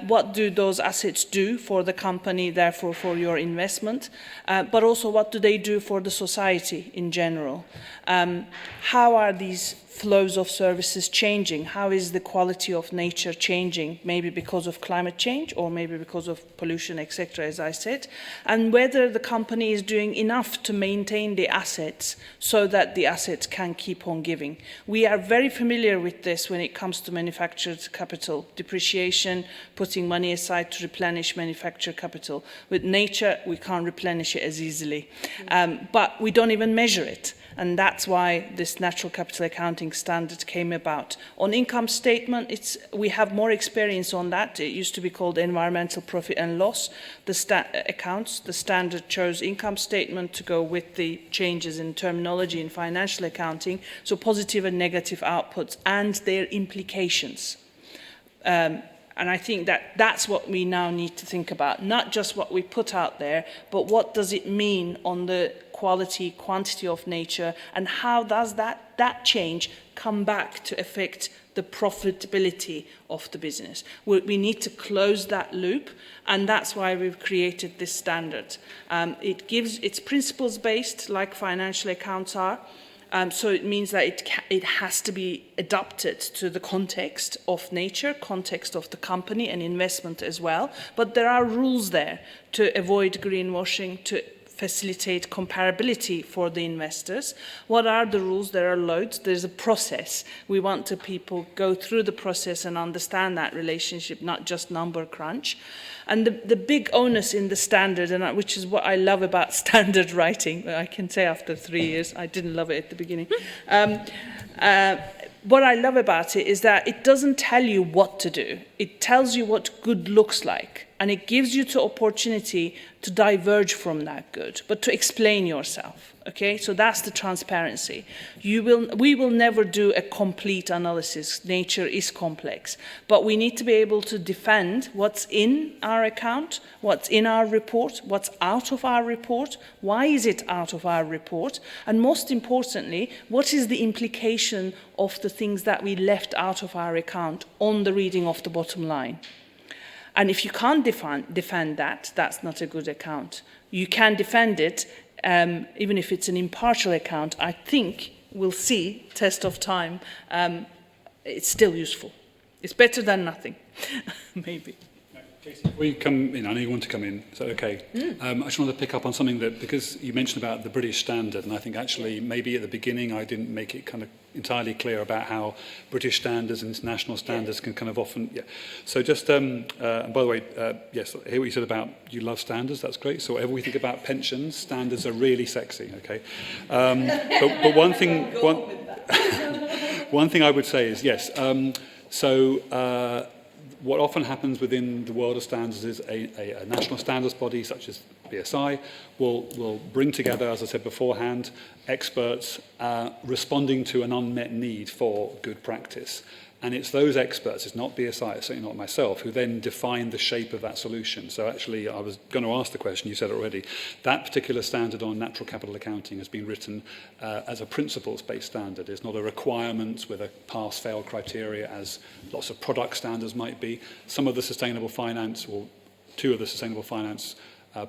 What do those assets do for the company, therefore for your investment? But also what do they do for the society in general? How are these flows of services changing? How is the quality of nature changing? Maybe because of climate change or maybe because of pollution, etc., as I said. And whether the company is doing enough to maintain the assets so that the assets can keep on giving. We are very familiar with this when it comes to manufactured capital, depreciation, putting money aside to replenish manufactured capital. With nature, we can't replenish it as easily. But we don't even measure it. And that's why this natural capital accounting standard came about. On income statement, we have more experience on that. It used to be called environmental profit and loss. The standard chose income statement to go with the changes in terminology in financial accounting, so positive and negative outputs and their implications. And I think that that's what we now need to think about, not just what we put out there, but what does it mean on the quality, quantity of nature, and how does that change come back to affect the profitability of the business? We need to close that loop, and that's why we've created this standard. It's principles-based, like financial accounts are. So it means that it has to be adapted to the context of nature, context of the company and investment as well. But there are rules there to avoid greenwashing, to facilitate comparability for the investors. What are the rules? There are loads. There's a process. We want to people go through the process and understand that relationship, not just number crunch. And the big onus in the standard, and which is what I love about standard writing, I can say after 3 years, I didn't love it at the beginning. What I love about it is that it doesn't tell you what to do. It tells you what good looks like. And it gives you the opportunity to diverge from that good, but to explain yourself. Okay, so that's the transparency. We will never do a complete analysis. Nature is complex, but we need to be able to defend what's in our account, what's in our report, what's out of our report, why is it out of our report, and most importantly, what is the implication of the things that we left out of our account on the reading of the bottom line. And if you can't defend that, that's not a good account. You can defend it, even if it's an impartial account. I think we'll see, test of time, it's still useful. It's better than nothing, maybe. We come in, I know you want to come in, so okay. I just wanted to pick up on something that, because you mentioned about the British standard, and I think actually maybe at the beginning I didn't make it kind of entirely clear about how British standards and international standards can kind of often, So just, and by the way, yes, I hear what you said about you love standards, that's great. So whatever we think about pensions, standards are really sexy, okay? But one thing, one thing I would say is, yes, what often happens within the world of standards is a national standards body such as BSI will bring together, as I said beforehand, experts responding to an unmet need for good practice. And it's those experts, it's not BSI, it's certainly not myself, who then define the shape of that solution. So actually, I was going to ask the question, you said it already, that particular standard on natural capital accounting has been written as a principles-based standard. It's not a requirement with a pass-fail criteria as lots of product standards might be. Some of the sustainable finance, or two of the sustainable finance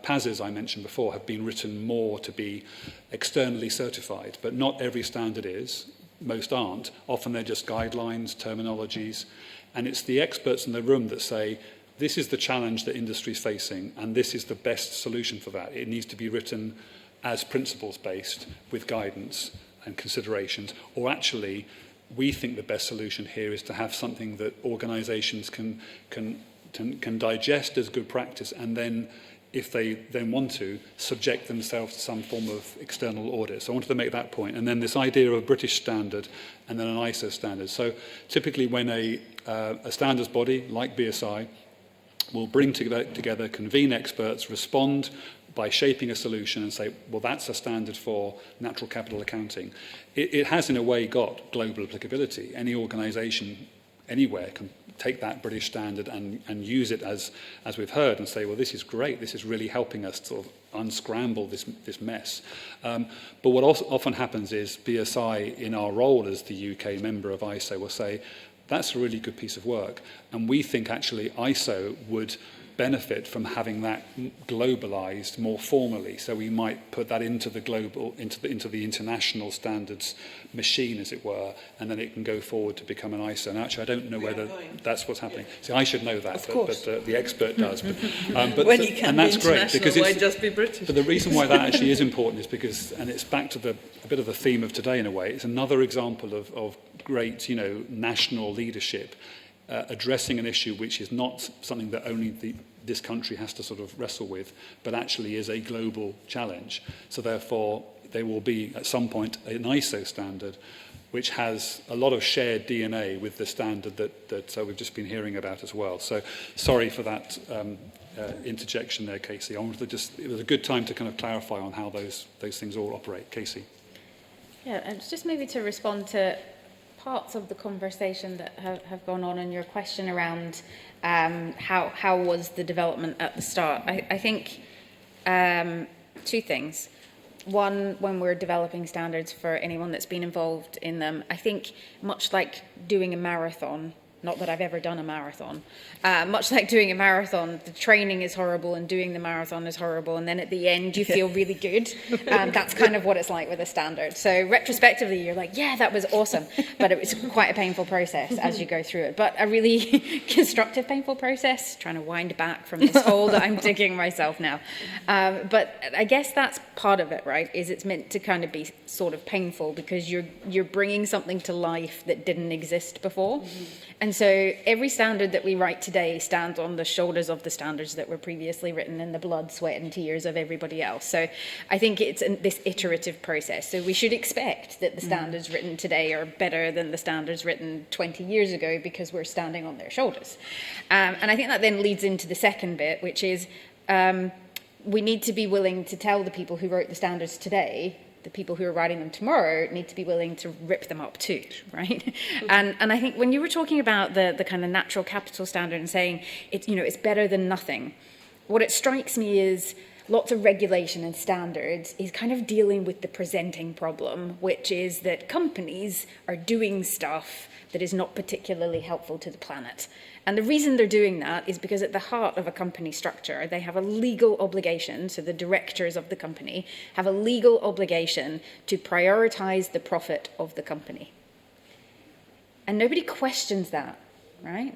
PASs I mentioned before, have been written more to be externally certified, but not every standard is. Most aren't. Often they're just guidelines, terminologies, and it's the experts in the room that say, this is the challenge that industry is facing, and this is the best solution for that. It needs to be written as principles-based with guidance and considerations, or actually, we think the best solution here is to have something that organisations can digest as good practice, and then if they then want to, subject themselves to some form of external audit. So I wanted to make that point. And then this idea of a British standard and then an ISO standard. So typically when a standards body like BSI will bring together, convene experts, respond by shaping a solution and say, well, that's a standard for natural capital accounting. It has in a way got global applicability. Any organisation anywhere can take that British standard and use it as we've heard and say, well, this is great. This is really helping us sort of unscramble this mess. But what also often happens is BSI, in our role as the UK member of ISO, will say, that's a really good piece of work. And we think actually ISO would benefit from having that globalized more formally. So we might put that into the global, into the international standards machine, as it were, and then it can go forward to become an ISO. And actually, I don't know whether that's what's happening. See, I should know that, but the expert does. But when you can and that's great because why just be British? But the reason why that actually is important is because, and it's back to a bit of the theme of today in a way. It's another example of great, national leadership. Addressing an issue which is not something that only this country has to sort of wrestle with, but actually is a global challenge. So therefore, there will be at some point an ISO standard which has a lot of shared DNA with the standard that we've just been hearing about as well. So sorry for that interjection there, Casey. I wanted to it was a good time to kind of clarify on how those things all operate. Casey. Yeah, and just maybe to respond to parts of the conversation that have gone on in your question around how was the development at the start. I think two things. One, when we're developing standards for anyone that's been involved in them, I think much like doing a marathon, not that I've ever done a marathon, much like doing a marathon, the training is horrible and doing the marathon is horrible, and then at the end you feel really good. That's kind of what it's like with a standard. So retrospectively you're like, yeah, that was awesome, but it was quite a painful process as you go through it, but a really constructive painful process, trying to wind back from this hole that I'm digging myself now. But I guess that's part of it, right, is it's meant to kind of be sort of painful because you're bringing something to life that didn't exist before. And so every standard that we write today stands on the shoulders of the standards that were previously written in the blood, sweat and tears of everybody else. So I think it's this iterative process. So we should expect that the standards written today are better than the standards written 20 years ago because we're standing on their shoulders. And I think that then leads into the second bit, which is we need to be willing to tell the people who wrote the standards today, the people who are writing them tomorrow need to be willing to rip them up too, right? And I think when you were talking about the kind of natural capital standard and saying it's better than nothing, what it strikes me is lots of regulation and standards is kind of dealing with the presenting problem, which is that companies are doing stuff that is not particularly helpful to the planet. And the reason they're doing that is because at the heart of a company structure, they have a legal obligation, so the directors of the company have a legal obligation to prioritize the profit of the company. And nobody questions that, right?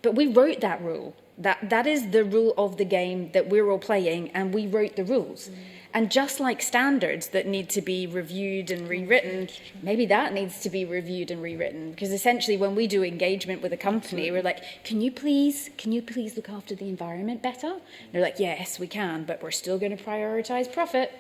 But we wrote that rule. That is the rule of the game that we're all playing, and we wrote the rules. And just like standards that need to be reviewed and rewritten, maybe that needs to be reviewed and rewritten. Because essentially when we do engagement with a company, we're like, can you please look after the environment better? And they're like, yes, we can, but we're still going to prioritize profit.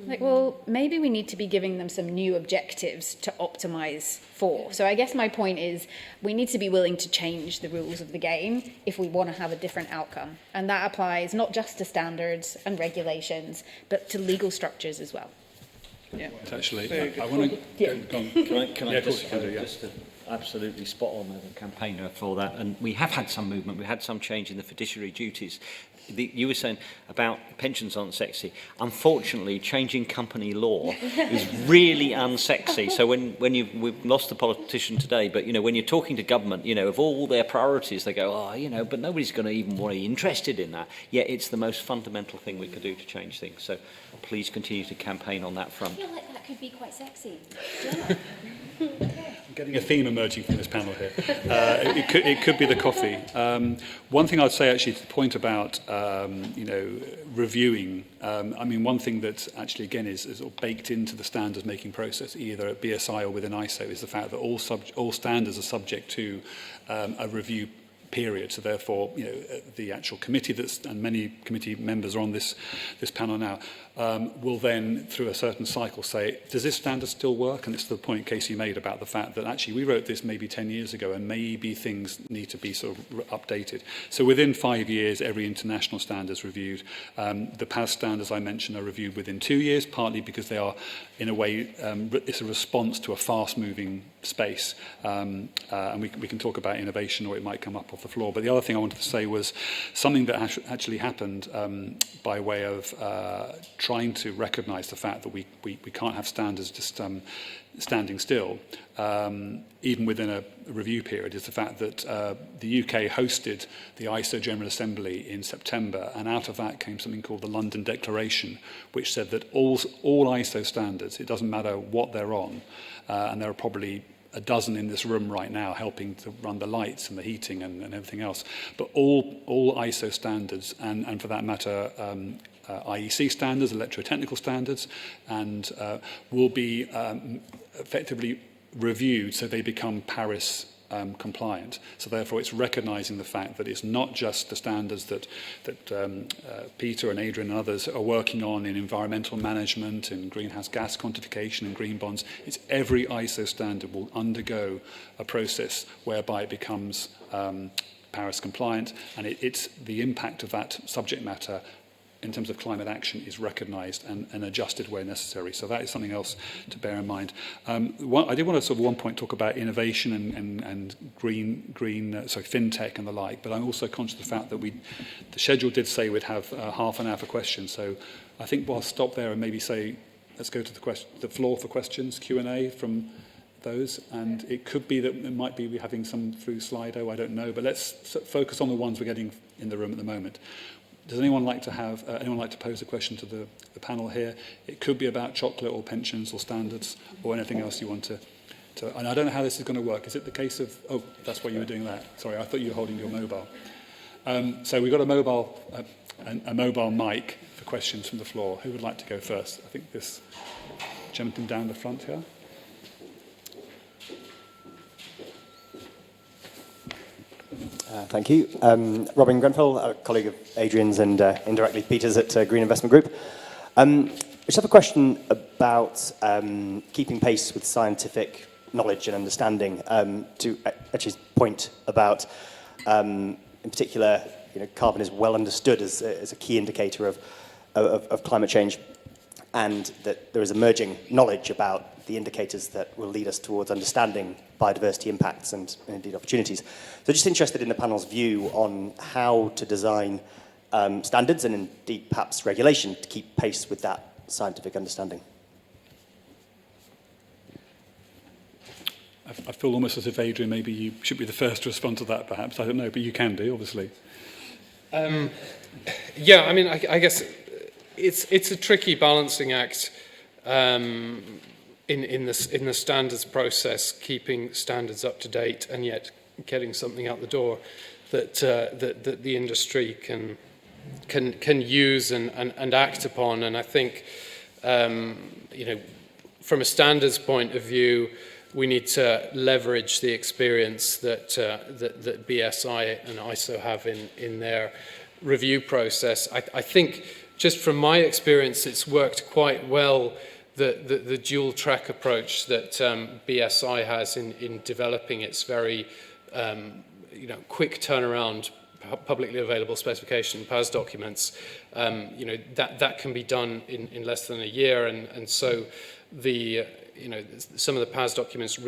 Like, well, maybe we need to be giving them some new objectives to optimize for. So I guess my point is we need to be willing to change the rules of the game if we want to have a different outcome. And that applies not just to standards and regulations, but to legal structures as well. Yeah, actually, I want to go on. Can I just absolutely spot on as a campaigner for that. And we have had some movement. We had some change in the fiduciary duties. You were saying about pensions aren't sexy. Unfortunately, changing company law is really unsexy. So we've lost a politician today, but when you're talking to government, of all their priorities, they go, but nobody's going to even want to be interested in that. Yet it's the most fundamental thing we could do to change things. So please continue to campaign on that front. I feel like that could be quite sexy. I'm getting a theme emerging from this panel here. It could be the coffee. One thing I'd say actually to the point about reviewing. One thing that actually again is sort of baked into the standards making process, either at BSI or within ISO, is the fact that all standards are subject to a review period. So therefore, the actual committee and many committee members are on this panel now, will then, through a certain cycle, say, does this standard still work? And it's the point Casey made about the fact that actually we wrote this maybe 10 years ago and maybe things need to be sort of updated. So within 5 years, every international standard is reviewed. The PAS standards I mentioned are reviewed within 2 years, partly because they are, in a way, it's a response to a fast-moving space. And we can talk about innovation, or it might come up off the floor. But the other thing I wanted to say was something that actually happened by way of trying to recognise the fact that we can't have standards just standing still, even within a review period, is the fact that the UK hosted the ISO General Assembly in September, and out of that came something called the London Declaration, which said that all ISO standards, it doesn't matter what they're on, and there are probably a dozen in this room right now helping to run the lights and the heating and everything else, but all ISO standards, and for that matter, IEC standards, electrotechnical standards, and will be effectively reviewed so they become Paris compliant. So therefore it's recognising the fact that it's not just the standards that Peter and Adrian and others are working on in environmental management and greenhouse gas quantification and green bonds. It's every ISO standard will undergo a process whereby it becomes Paris compliant, and it's the impact of that subject matter in terms of climate action is recognised and adjusted where necessary. So that is something else to bear in mind. I did want to sort of one point talk about innovation and fintech and the like, but I'm also conscious of the fact that the schedule did say we'd have half an hour for questions. So I think we'll stop there and maybe say, let's go to the floor for questions, Q&A from those, and it could be that it might be we're having some through Slido, I don't know, but let's focus on the ones we're getting in the room at the moment. Does anyone like to pose a question to the panel here? It could be about chocolate or pensions or standards or anything else you want to. And I don't know how this is going to work. Is it the case of? Oh, that's why you were doing that. Sorry, I thought you were holding your mobile. So we've got a mobile mic for questions from the floor. Who would like to go first? I think this gentleman down the front here. Thank you. Robin Grenfell, a colleague of Adrian's and indirectly Peter's at Green Investment Group. I just have a question about keeping pace with scientific knowledge and understanding, to actually point about, in particular, carbon is well understood as a key indicator of climate change, and that there is emerging knowledge about the indicators that will lead us towards understanding biodiversity impacts and indeed opportunities. So just interested in the panel's view on how to design standards and indeed perhaps regulation to keep pace with that scientific understanding. I feel almost as if, Adrian, maybe you should be the first to respond to that, perhaps. I don't know, but you can do, obviously. Yeah, I mean, I guess it's a tricky balancing act in the standards process, keeping standards up to date and yet getting something out the door that the industry can use and act upon. And I think, you know, from a standards point of view, we need to leverage the experience that BSI and ISO have in their review process. I think, just from my experience, it's worked quite well, the dual track approach that BSI has in developing its very you know, quick turnaround publicly available specification PAS documents. You know, that can be done in less than a year, and so the you know, some of the PAS documents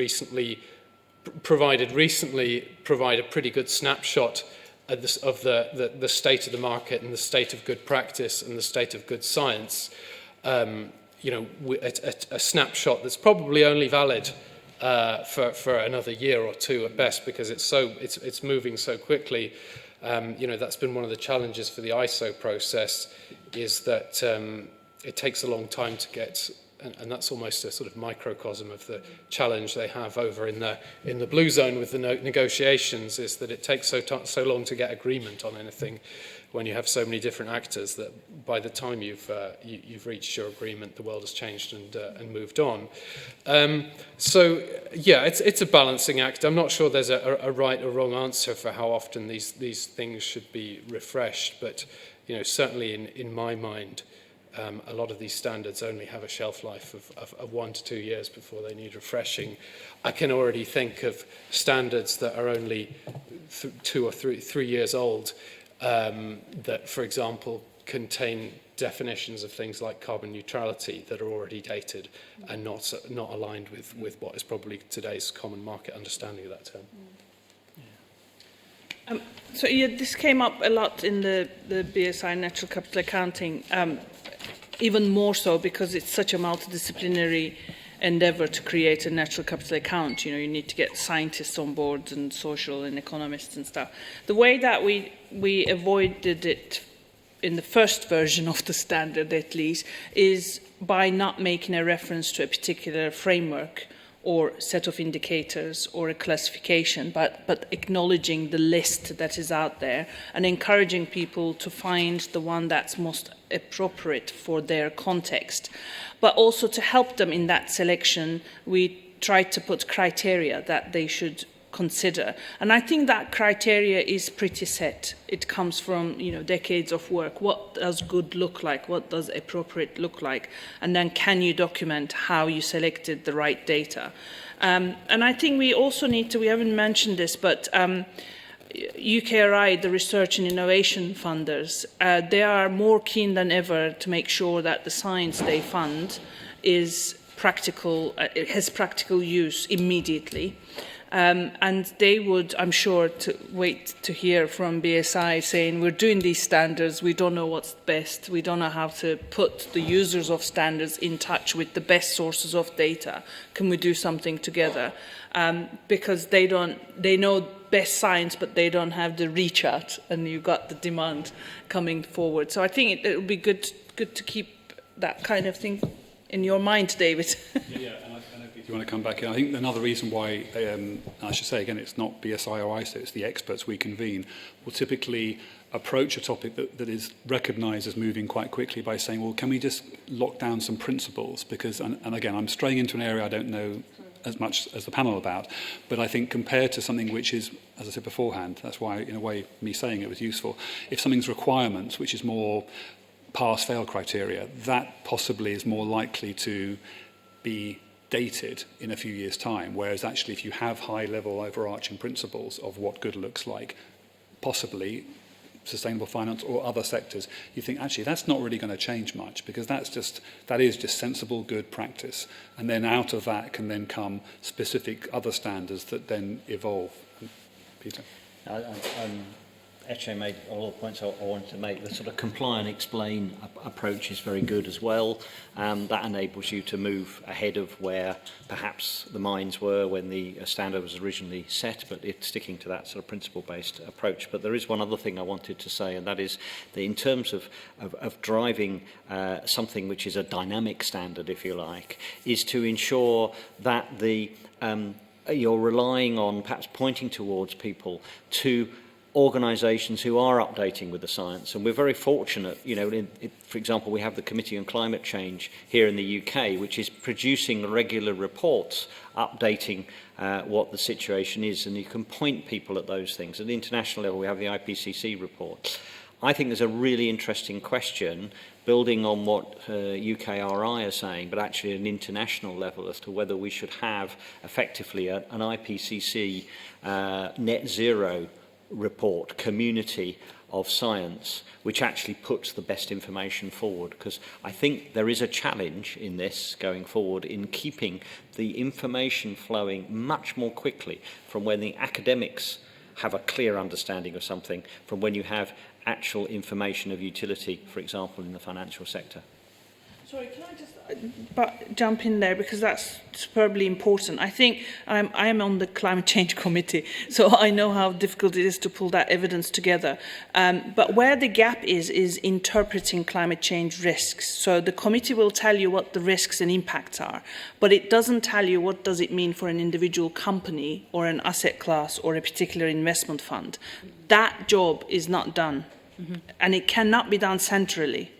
provide a pretty good snapshot of the state of the market and the state of good practice and the state of good science. You know, a snapshot that's probably only valid for another year or two at best, because it's moving so quickly. You know, that's been one of the challenges for the ISO process, is that it takes a long time to get, and that's almost a sort of microcosm of the challenge they have over in the blue zone with the negotiations, is that it takes so long to get agreement on anything when you have so many different actors, that by the time you've reached your agreement, the world has changed and moved on. So yeah, it's a balancing act. I'm not sure there's a right or wrong answer for how often these things should be refreshed, but you know, certainly in my mind, a lot of these standards only have a shelf life of 1 to 2 years before they need refreshing. I can already think of standards that are only 2 or 3 years old, that, for example, contain definitions of things like carbon neutrality that are already dated and not aligned with what is probably today's common market understanding of that term. So yeah, this came up a lot in the BSI natural capital accounting, even more so because it's such a multidisciplinary endeavor to create a natural capital account. You know, you need to get scientists on board and social and economists and stuff. The way that we avoided it in the first version of the standard, at least, is by not making a reference to a particular framework or set of indicators or a classification, but acknowledging the list that is out there and encouraging people to find the one that's most appropriate for their context. But also to help them in that selection, we tried to put criteria that they should consider. And I think that criteria is pretty set. It comes from, you know, decades of work. What does good look like? What does appropriate look like? And then can you document how you selected the right data? And I think we also need to, we haven't mentioned this, but UKRI, the research and innovation funders, they are more keen than ever to make sure that the science they fund is practical, it has practical use immediately. And they would, I'm sure, to wait to hear from BSI saying, we're doing these standards, we don't know what's best, we don't know how to put the users of standards in touch with the best sources of data. Can we do something together? Because they know best science, but they don't have the reach out, and you've got the demand coming forward. So I think it would be good to keep that kind of thing in your mind, David. Yeah, and I know if you want to come back in. I think another reason why, I should say again, it's not BSI or ISO, it's the experts we convene, will typically approach a topic that is recognised as moving quite quickly by saying, well, can we just lock down some principles? Because, and again, I'm straying into an area I don't know as much as the panel about, but I think compared to something which is, as I said beforehand, that's why, in a way, me saying it was useful. If something's requirements, which is more pass-fail criteria, that possibly is more likely to be dated in a few years' time, whereas actually if you have high-level overarching principles of what good looks like, possibly sustainable finance or other sectors, you think actually that's not really going to change much, because that is just sensible good practice, and then out of that can then come specific other standards that then evolve. Peter? Etche made all the points I wanted to make. The sort of comply and explain approach is very good as well. That enables you to move ahead of where perhaps the minds were when the standard was originally set, but it's sticking to that sort of principle-based approach. But there is one other thing I wanted to say, and that is that in terms of driving something which is a dynamic standard, if you like, is to ensure that you're relying on perhaps pointing towards people to organisations who are updating with the science, and we're very fortunate. For example, we have the Committee on Climate Change here in the UK, which is producing regular reports updating what the situation is, and you can point people at those things. At the international level, we have the IPCC report. I think there's a really interesting question, building on what UKRI are saying, but actually at an international level, as to whether we should have effectively an IPCC net zero report, community of science, which actually puts the best information forward. Because I think there is a challenge in this going forward in keeping the information flowing much more quickly from when the academics have a clear understanding of something, from when you have actual information of utility, for example, in the financial sector. Sorry, can I just jump in there, because that's superbly important. I think I am on the climate change committee, so I know how difficult it is to pull that evidence together. But where the gap is interpreting climate change risks. So the committee will tell you what the risks and impacts are, but it doesn't tell you what does it mean for an individual company or an asset class or a particular investment fund. That job is not done, and it cannot be done centrally.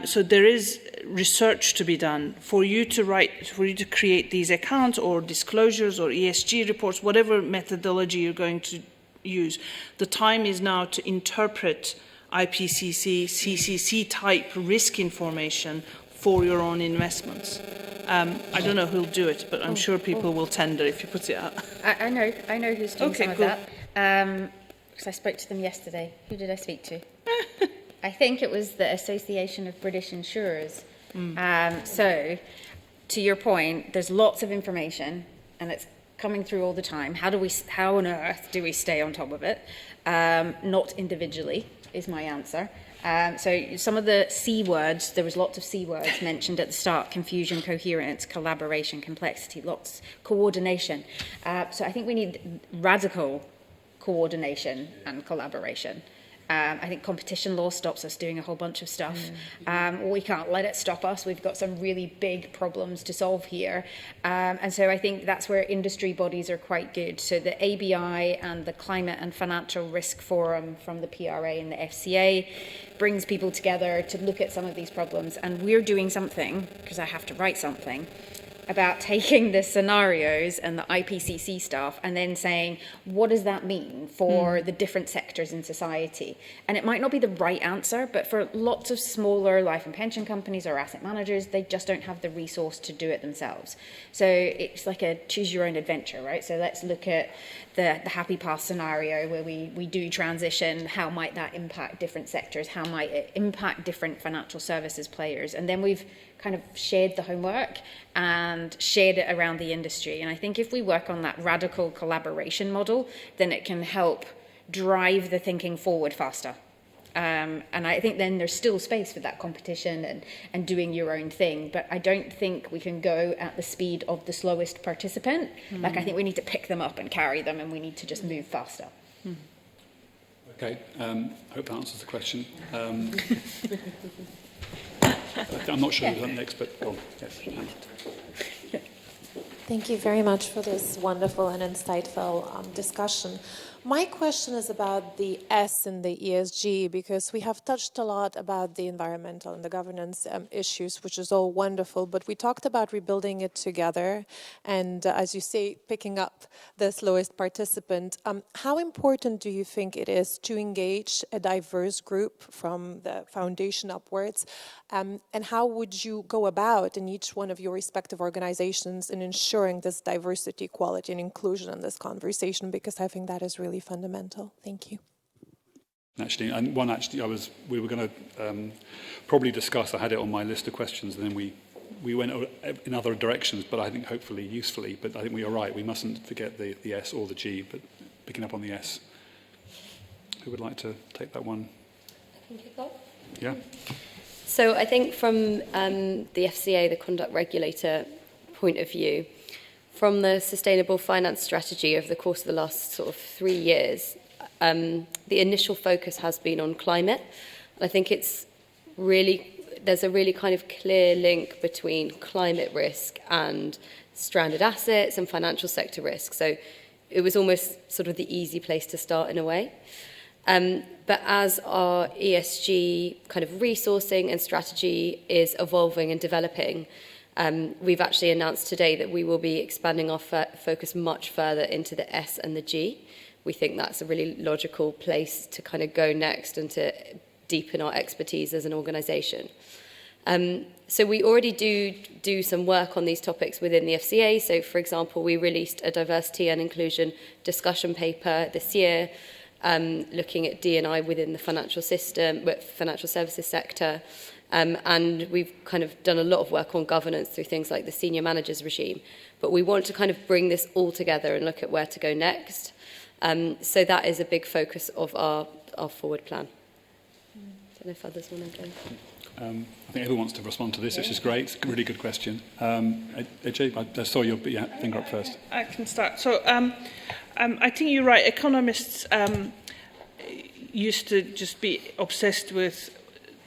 So there is research to be done for you to create these accounts or disclosures or ESG reports, whatever methodology you're going to use. The time is now to interpret IPCC, CCC type risk information for your own investments. I don't know who'll do it, but I'm sure people will tender if you put it out. I know who's doing some of that. Because I spoke to them yesterday. Who did I speak to? I think it was the Association of British Insurers. So, to your point, there's lots of information, and it's coming through all the time. How on earth do we stay on top of it? Not individually, is my answer. So some of the C words, there was lots of C words mentioned at the start: confusion, coherence, collaboration, complexity, lots, coordination. So I think we need radical coordination and collaboration. I think competition law stops us doing a whole bunch of stuff. We can't let it stop us. We've got some really big problems to solve here. And so I think that's where industry bodies are quite good. So the ABI and the Climate and Financial Risk Forum from the PRA and the FCA brings people together to look at some of these problems. And we're doing something, because I have to write something, about taking the scenarios and the IPCC stuff and then saying, what does that mean for the different sectors in society? And it might not be the right answer, but for lots of smaller life and pension companies or asset managers, they just don't have the resource to do it themselves. So it's like a choose your own adventure, right? So let's look at the happy path scenario where we do transition. How might that impact different sectors? How might it impact different financial services players? And then we've kind of shared the homework and shared it around the industry. And I think if we work on that radical collaboration model, then it can help drive the thinking forward faster. And I think then there's still space for that competition and doing your own thing. But I don't think we can go at the speed of the slowest participant. Like, I think we need to pick them up and carry them, and we need to just move faster. Okay, I hope that answers the question. I'm not sure who's up next, but go on. Yes. Thank you very much for this wonderful and insightful discussion. My question is about the S in the ESG, because we have touched a lot about the environmental and the governance issues, which is all wonderful, but we talked about rebuilding it together and, as you say, picking up the slowest participant. How important do you think it is to engage a diverse group from the foundation upwards? And how would you go about in each one of your respective organizations in ensuring this diversity, equality, and inclusion in this conversation? Because I think that is really fundamental. Thank you. Actually, and one we were going to probably discuss. I had it on my list of questions, and then we went in other directions. But I think hopefully usefully. But I think we are right. We mustn't forget the S or the G. But picking up on the S, who would like to take that one? I can kick off. Yeah. So I think from the FCA, the conduct regulator point of view, from the sustainable finance strategy over the course of the last sort of 3 years, the initial focus has been on climate. I think there's a really kind of clear link between climate risk and stranded assets and financial sector risk. So it was almost sort of the easy place to start in a way. But as our ESG kind of resourcing and strategy is evolving and developing, we've actually announced today that we will be expanding our focus much further into the S and the G. We think that's a really logical place to kind of go next and to deepen our expertise as an organisation. So we already do some work on these topics within the FCA. So, for example, we released a diversity and inclusion discussion paper this year, looking at D&I within the financial system, financial services sector. And we've kind of done a lot of work on governance through things like the senior managers regime. But we want to kind of bring this all together and look at where to go next. So that is a big focus of our forward plan. I don't know if others want to go. I think everyone wants to respond to this, which is great. It's a really good question. Ajay, I saw your finger up first. I can start. So I think you're right. Economists used to just be obsessed with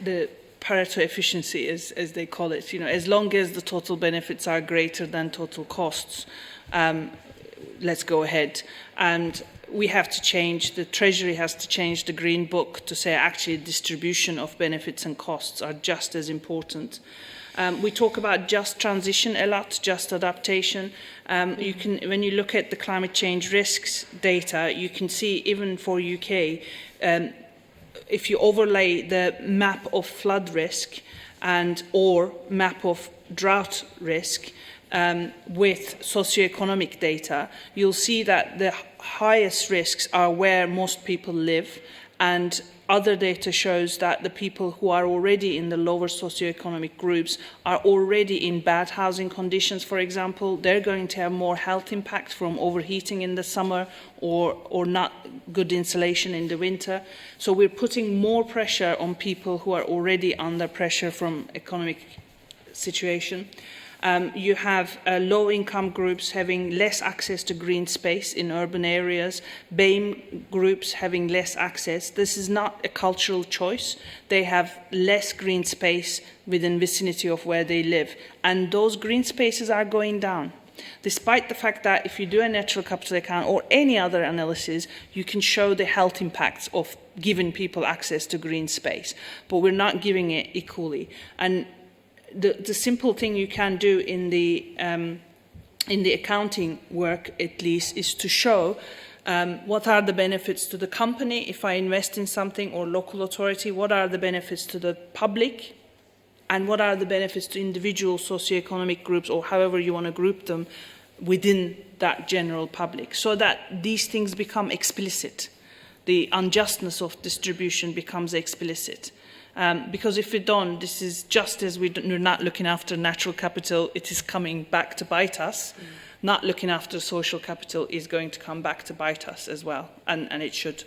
the Pareto efficiency, as they call it. You know, as long as the total benefits are greater than total costs, let's go ahead. And we have to change, the Treasury has to change the Green Book to say actually distribution of benefits and costs are just as important. We talk about just transition a lot, just adaptation. You can, when you look at the climate change risks data, you can see even for UK, if you overlay the map of flood risk and or map of drought risk with socioeconomic data, you'll see that the highest risks are where most people live, and other data shows that the people who are already in the lower socioeconomic groups are already in bad housing conditions, for example. They're going to have more health impact from overheating in the summer or not good insulation in the winter. So we're putting more pressure on people who are already under pressure from economic situation. You have low-income groups having less access to green space in urban areas, BAME groups having less access. This is not a cultural choice. They have less green space within vicinity of where they live. And those green spaces are going down. Despite the fact that if you do a natural capital account or any other analysis, you can show the health impacts of giving people access to green space. But we're not giving it equally. And the simple thing you can do in the accounting work, at least, is to show what are the benefits to the company if I invest in something, or local authority, what are the benefits to the public, and what are the benefits to individual socioeconomic groups, or however you want to group them, within that general public, so that these things become explicit. The unjustness of distribution becomes explicit. Because if we don't, this is just as we're not looking after natural capital, it is coming back to bite us. Not looking after social capital is going to come back to bite us as well, and it should.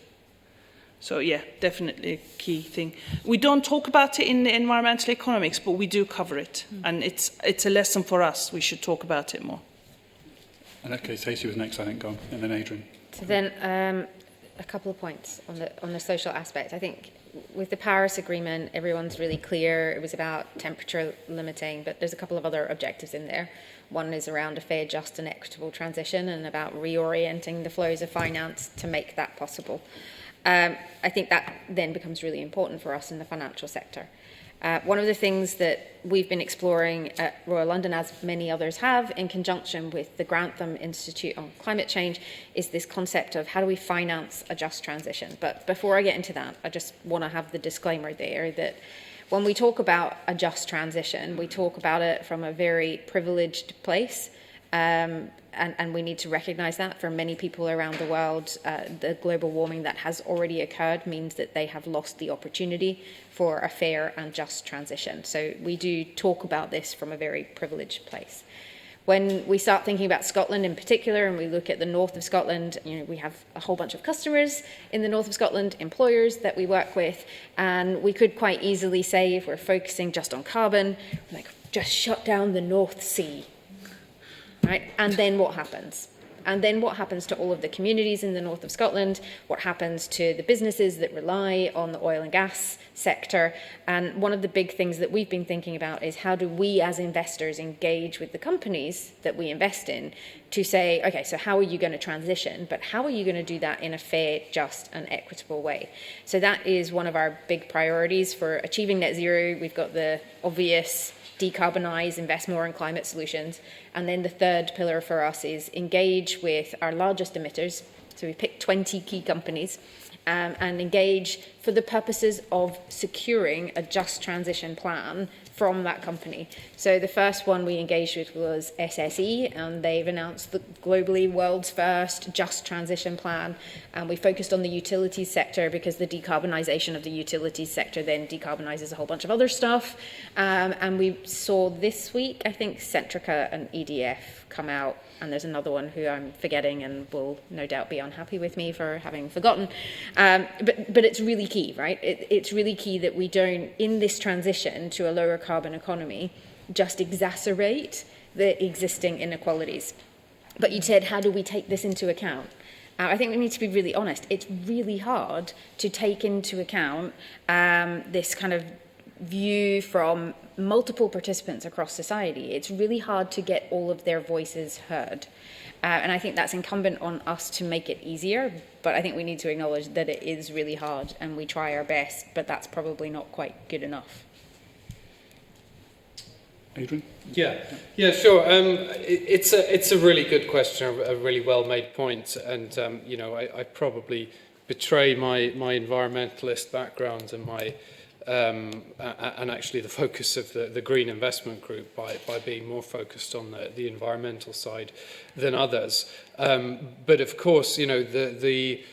So yeah, definitely a key thing. We don't talk about it in the environmental economics, but we do cover it, and it's a lesson for us. We should talk about it more. And okay, Stacey was next, I think, go on, and then Adrian. So then, a couple of points on the social aspect. I think with the Paris Agreement, everyone's really clear. It was about temperature limiting, but there's a couple of other objectives in there. One is around a fair, just and equitable transition, and about reorienting the flows of finance to make that possible. I think that then becomes really important for us in the financial sector. One of the things that we've been exploring at Royal London, as many others have, in conjunction with the Grantham Institute on Climate Change, is this concept of how do we finance a just transition. But before I get into that, I just want to have the disclaimer there that when we talk about a just transition, we talk about it from a very privileged place. And we need to recognise that for many people around the world, the global warming that has already occurred means that they have lost the opportunity for a fair and just transition. So we do talk about this from a very privileged place. When we start thinking about Scotland in particular, and we look at the north of Scotland, we have a whole bunch of customers in the north of Scotland, employers that we work with, and we could quite easily say, if we're focusing just on carbon, just shut down the North Sea. Right? And then what happens? And then what happens to all of the communities in the north of Scotland? What happens to the businesses that rely on the oil and gas sector? And one of the big things that we've been thinking about is how do we as investors engage with the companies that we invest in to say, okay, so how are you going to transition? But how are you going to do that in a fair, just and equitable way? So that is one of our big priorities for achieving net zero. We've got the obvious decarbonise, invest more in climate solutions. And then the third pillar for us is engage with our largest emitters. So we picked 20 key companies and engage for the purposes of securing a just transition plan from that company. So the first one we engaged with was SSE, and they've announced the globally world's first just transition plan. And we focused on the utilities sector because the decarbonisation of the utilities sector then decarbonises a whole bunch of other stuff. And we saw this week, I think, Centrica and EDF come out, and there's another one who I'm forgetting and will no doubt be unhappy with me for having forgotten. But it's really key, right? It's really key that we don't, in this transition to a lower carbon economy, just exacerbate the existing inequalities. But you said, how do we take this into account? I think we need to be really honest. It's really hard to take into account this kind of view from multiple participants across society. It's really hard to get all of their voices heard. And I think that's incumbent on us to make it easier, but I think we need to acknowledge that it is really hard and we try our best, but that's probably not quite good enough. Adrian? Yeah, sure. It's a really good question, a really well-made point, and I probably betray my environmentalist background and my and actually the focus of the Green Investment Group by being more focused on the environmental side than others. But of course, the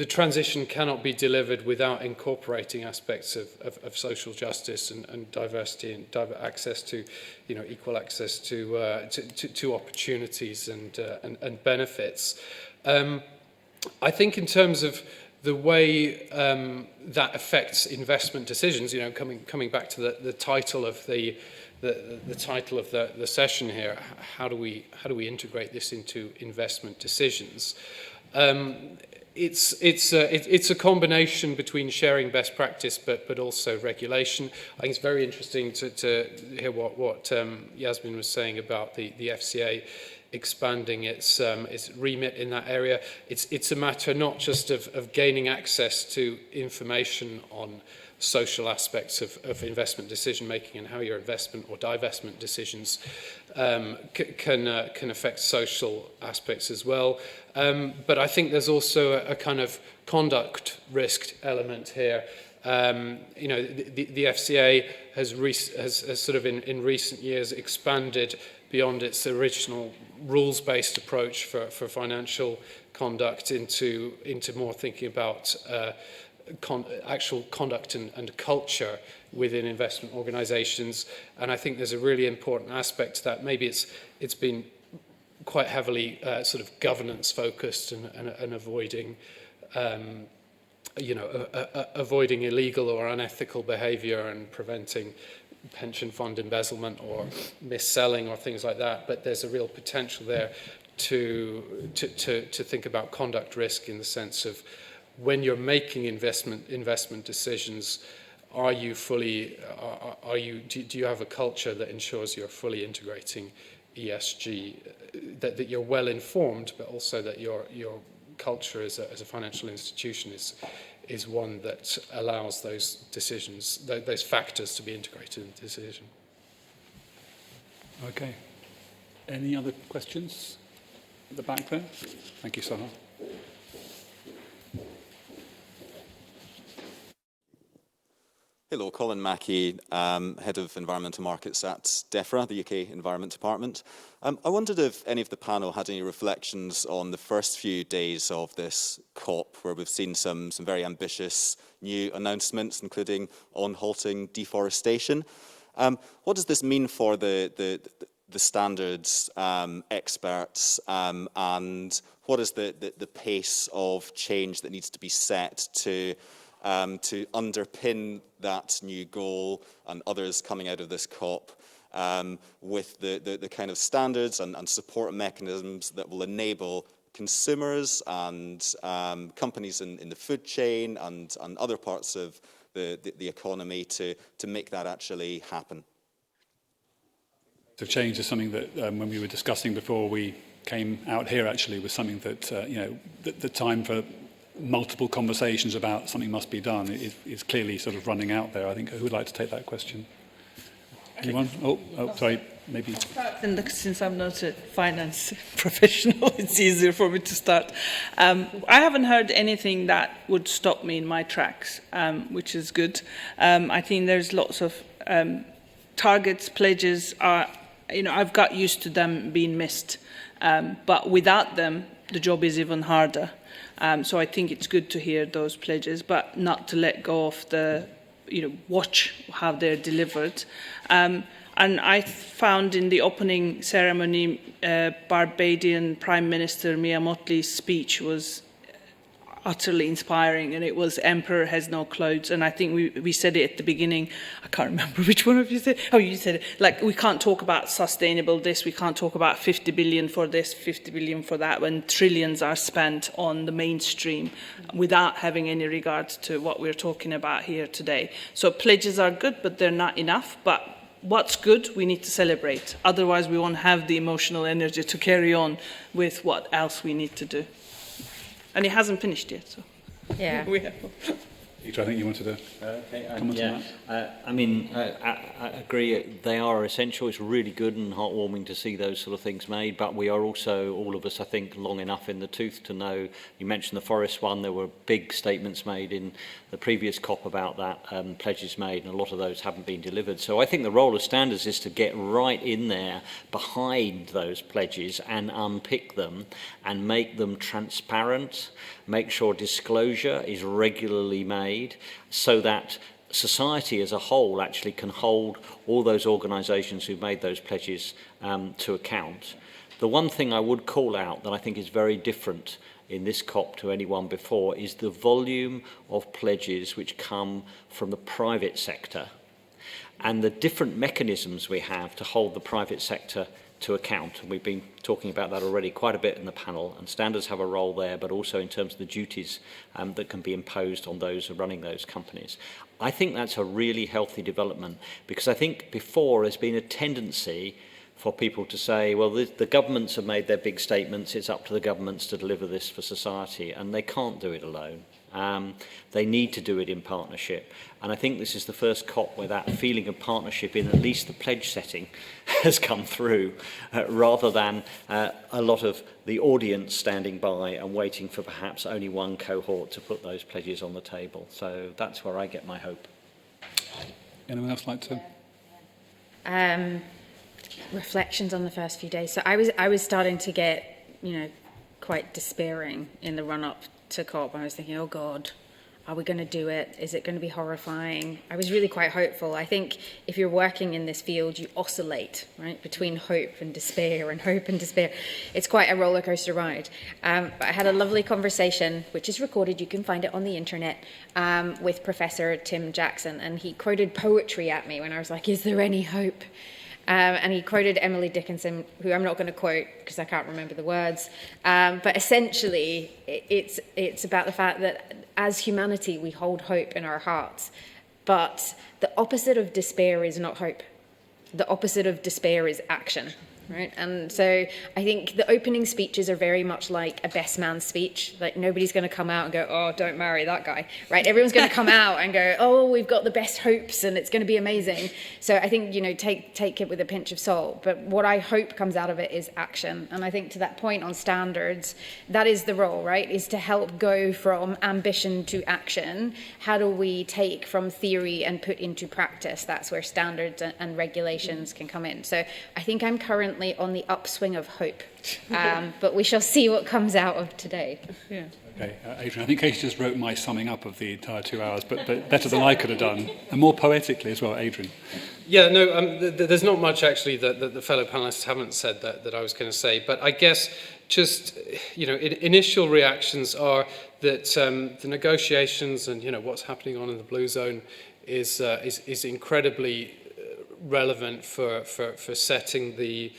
transition cannot be delivered without incorporating aspects of social justice and diversity and access to, equal access to opportunities and benefits. I think in terms of the way that affects investment decisions, coming back to the title of the title of the session here, how do we integrate this into investment decisions? It's a combination between sharing best practice but also regulation. I think it's very interesting to hear what Yasmin was saying about the FCA expanding its remit in that area. It's a matter not just of gaining access to information on social aspects of investment decision making and how your investment or divestment decisions can affect social aspects as well. But I think there's also a kind of conduct risk element here. The FCA has sort of in recent years expanded beyond its original rules-based approach for financial conduct into more thinking about actual conduct and culture within investment organisations. And I think there's a really important aspect to that. Maybe it's been quite heavily sort of governance focused and avoiding avoiding illegal or unethical behaviour and preventing pension fund embezzlement or mis-selling or things like that. But there's a real potential there to think about conduct risk in the sense of when you're making investment decisions, do you have a culture that ensures you're fully integrating ESG, that you're well informed, but also that your culture as a financial institution is one that allows those decisions, those factors to be integrated into the decision. Okay. Any other questions at the back there? Thank you, Sahar. Hello, Colin Mackey, Head of Environmental Markets at DEFRA, the UK Environment Department. I wondered if any of the panel had any reflections on the first few days of this COP, where we've seen some very ambitious new announcements, including on halting deforestation. What does this mean for the standards experts, and what is the pace of change that needs to be set to to underpin that new goal and others coming out of this COP with the kind of standards and support mechanisms that will enable consumers and companies in the food chain and other parts of the economy to make that actually happen. The change is something that when we were discussing before we came out here actually was something that, the time for multiple conversations about something must be done is clearly sort of running out there. I think, who would like to take that question? Anyone? Oh, sorry, maybe. Since I'm not a finance professional, it's easier for me to start. I haven't heard anything that would stop me in my tracks, which is good. I think there's lots of targets, pledges. I've got used to them being missed, but without them, the job is even harder. So I think it's good to hear those pledges, but not to let go of the, watch how they're delivered. And I found in the opening ceremony, Barbadian Prime Minister Mia Mottley's speech was utterly inspiring, and it was "Emperor has no clothes." And I think we said it at the beginning. I can't remember which one of you said. Oh, you said it. Like, we can't talk about sustainable this. We can't talk about 50 billion for this, 50 billion for that, when trillions are spent on the mainstream without having any regard to what we're talking about here today. So pledges are good, but they're not enough. But what's good, we need to celebrate. Otherwise, we won't have the emotional energy to carry on with what else we need to do. And it hasn't finished yet, so yeah. we have. Peter, I think you wanted to comment on that. I agree. They are essential. It's really good and heartwarming to see those sort of things made. But we are also, all of us, I think, long enough in the tooth to know. You mentioned the forest one. There were big statements made in the previous COP about that, pledges made, and a lot of those haven't been delivered. So I think the role of standards is to get right in there behind those pledges and unpick them and make them transparent, make sure disclosure is regularly made so that society as a whole actually can hold all those organisations who made those pledges to account. The one thing I would call out that I think is very different in this COP to anyone before is the volume of pledges which come from the private sector and the different mechanisms we have to hold the private sector to account. And we've been talking about that already quite a bit in the panel, and standards have a role there, but also in terms of the duties that can be imposed on those running those companies. I think that's a really healthy development, because I think before there's been a tendency for people to say, well, the governments have made their big statements, it's up to the governments to deliver this for society, and they can't do it alone. They need to do it in partnership. And I think this is the first COP where that feeling of partnership in at least the pledge setting has come through, rather than a lot of the audience standing by and waiting for perhaps only one cohort to put those pledges on the table. So that's where I get my hope. Anyone else like to? Reflections on the first few days. So I was starting to get, quite despairing in the run-up to COP. I was thinking, oh God, are we going to do it? Is it going to be horrifying? I was really quite hopeful. I think if you're working in this field, you oscillate, right, between hope and despair and hope and despair. It's quite a roller coaster ride. I had a lovely conversation, which is recorded, you can find it on the internet, with Professor Tim Jackson, and he quoted poetry at me when I was like, is there any hope? And he quoted Emily Dickinson, who I'm not going to quote because I can't remember the words. But essentially, it's about the fact that as humanity, we hold hope in our hearts. But the opposite of despair is not hope. The opposite of despair is action. Right? And so I think the opening speeches are very much like a best man speech. Like, nobody's going to come out and go, oh, don't marry that guy, right? Everyone's going to come out and go, oh, we've got the best hopes and it's going to be amazing. So I think, take it with a pinch of salt. But what I hope comes out of it is action. And I think to that point on standards, that is the role, right? Is to help go from ambition to action. How do we take from theory and put into practice? That's where standards and regulations can come in. So I think I'm currently on the upswing of hope, but we shall see what comes out of today. Yeah. Okay, Adrian, I think Katie just wrote my summing up of the entire 2 hours, but better than I could have done, and more poetically as well, Adrian. Yeah, no, there's not much actually that the fellow panelists haven't said that I was going to say, but I guess just, initial reactions are that the negotiations and, what's happening on in the blue zone is incredibly relevant for setting the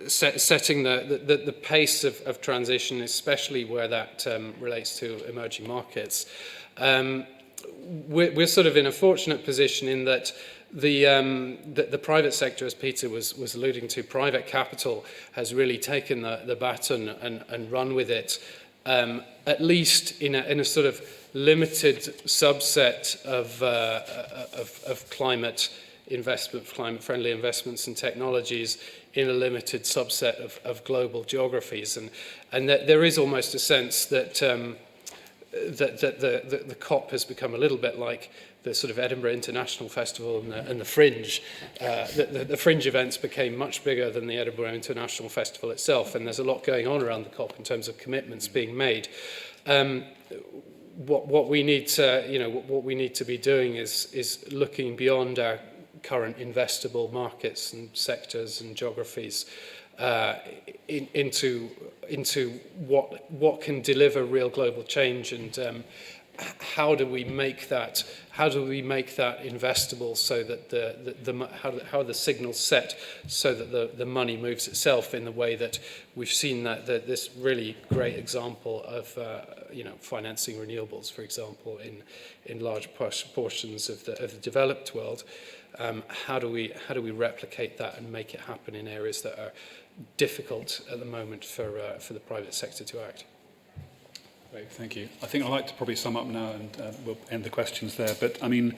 setting the pace of transition, especially where that relates to emerging markets. We're sort of in a fortunate position in that the private sector, as Peter was alluding to, private capital has really taken the baton and run with it, at least in a sort of limited subset of climate investment, climate-friendly investments and technologies in a limited subset of global geographies, and that there is almost a sense that the COP has become a little bit like the sort of Edinburgh International Festival and the Fringe. The Fringe events became much bigger than the Edinburgh International Festival itself, and there's a lot going on around the COP in terms of commitments being made. What we need to be doing is looking beyond our current investable markets and sectors and geographies into what can deliver real global change, and how do we make that investable so that how the signals set so that the money moves itself in the way that we've seen that this really great example of financing renewables, for example, in large portions of the developed world. How do we replicate that and make it happen in areas that are difficult at the moment for the private sector to act? Great, thank you. I think I'd like to probably sum up now, and we'll end the questions there. But I mean,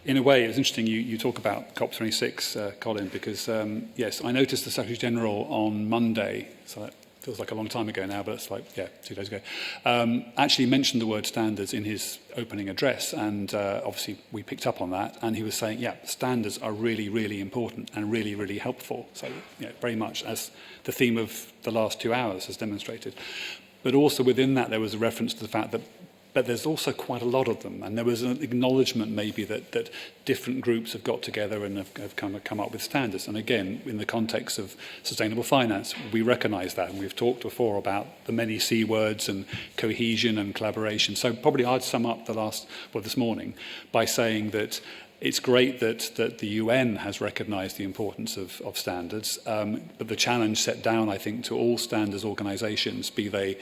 in a way, it was interesting you talk about COP26, Colin, because yes, I noticed the Secretary General on Monday, so that feels like a long time ago now, but it's like, 2 days ago, actually mentioned the word standards in his opening address, and obviously we picked up on that, and he was saying, standards are really, really important and really, really helpful. So, very much as the theme of the last 2 hours has demonstrated. But also within that, there was a reference to the fact that but there's also quite a lot of them. And there was an acknowledgement maybe that different groups have got together and have come up with standards. And again, in the context of sustainable finance, we recognise that. And we've talked before about the many C words and cohesion and collaboration. So probably I'd sum up this morning by saying that it's great that the UN has recognised the importance of standards, but the challenge set down, I think, to all standards organisations, be they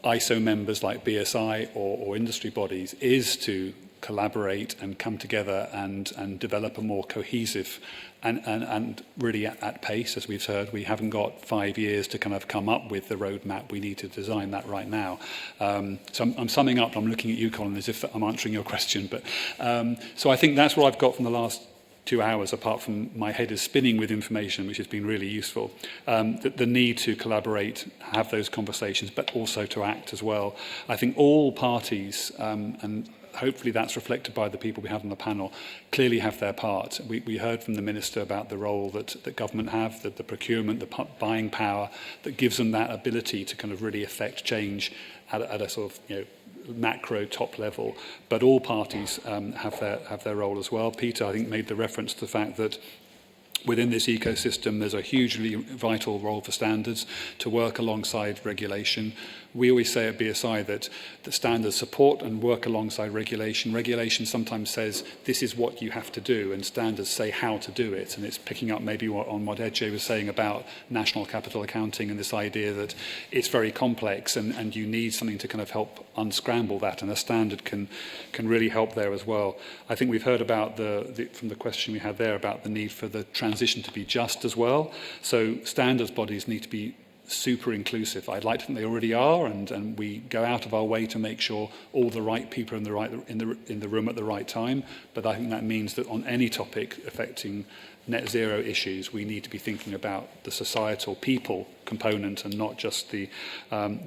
ISO members like BSI or industry bodies, is to collaborate and come together and develop a more cohesive and really at pace. As we've heard, we haven't got 5 years to kind of come up with the roadmap. We need to design that right now. So I'm summing up. I'm looking at you, Colin, as if I'm answering your question. But so I think that's what I've got from the last 2 hours, apart from my head is spinning with information, which has been really useful. The need to collaborate, have those conversations, but also to act as well. I think all parties, and hopefully that's reflected by the people we have on the panel, clearly have their part. We heard from the Minister about the role that government have, the procurement, the buying power, that gives them that ability to kind of really affect change at a sort of, macro top level, but all parties have their role as well. Peter, I think, made the reference to the fact that within this ecosystem there's a hugely vital role for standards to work alongside regulation. We always say at BSI that standards support and work alongside regulation. Regulation sometimes says this is what you have to do, and standards say how to do it. And it's picking up maybe on what Edgar was saying about national capital accounting and this idea that it's very complex and you need something to kind of help unscramble that, and a standard can really help there as well. I think we've heard about from the question we had there about the need for the transition to be just as well. So standards bodies need to be super inclusive. I'd like to think they already are, and we go out of our way to make sure all the right people are in the room at the right time. But I think that means that on any topic affecting net zero issues, we need to be thinking about the societal people component and not just the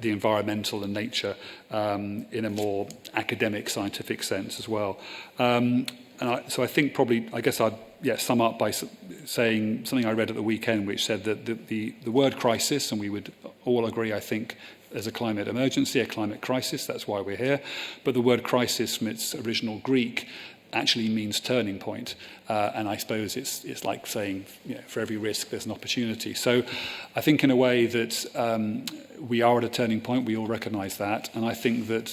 environmental and nature in a more academic, scientific sense as well. So I think probably, I guess I'd sum up by saying something I read at the weekend, which said that the word crisis, and we would all agree, I think, there's a climate emergency, a climate crisis, that's why we're here. But the word crisis from its original Greek actually means turning point. And I suppose it's like saying, for every risk, there's an opportunity. So I think in a way that we are at a turning point, we all recognise that. And I think that,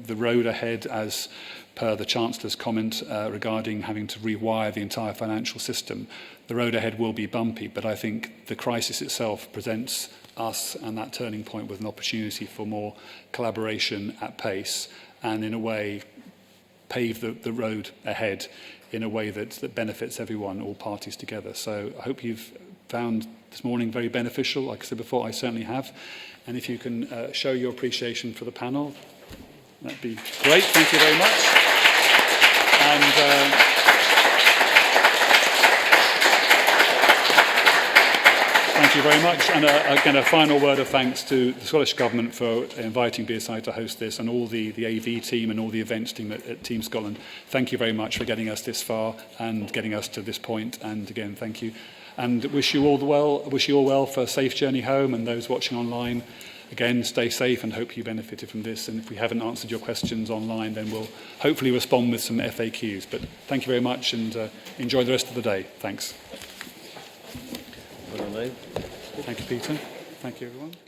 the road ahead, as per the Chancellor's comment regarding having to rewire the entire financial system, the road ahead will be bumpy. But I think the crisis itself presents us and that turning point with an opportunity for more collaboration at pace, and in a way pave the road ahead in a way that benefits everyone, all parties together. So I hope you've found this morning very beneficial. Like I said before, I certainly have. And if you can show your appreciation for the panel, that'd be great. Thank you very much. And thank you very much. And again, a final word of thanks to the Scottish Government for inviting BSI to host this, and all the AV team and all the events team at Team Scotland. Thank you very much for getting us this far and getting us to this point. And again, thank you. And wish you all well for a safe journey home, and those watching online, again, stay safe and hope you benefited from this. And if we haven't answered your questions online, then we'll hopefully respond with some FAQs. But thank you very much, and enjoy the rest of the day. Thanks. Thank you, Peter. Thank you, everyone.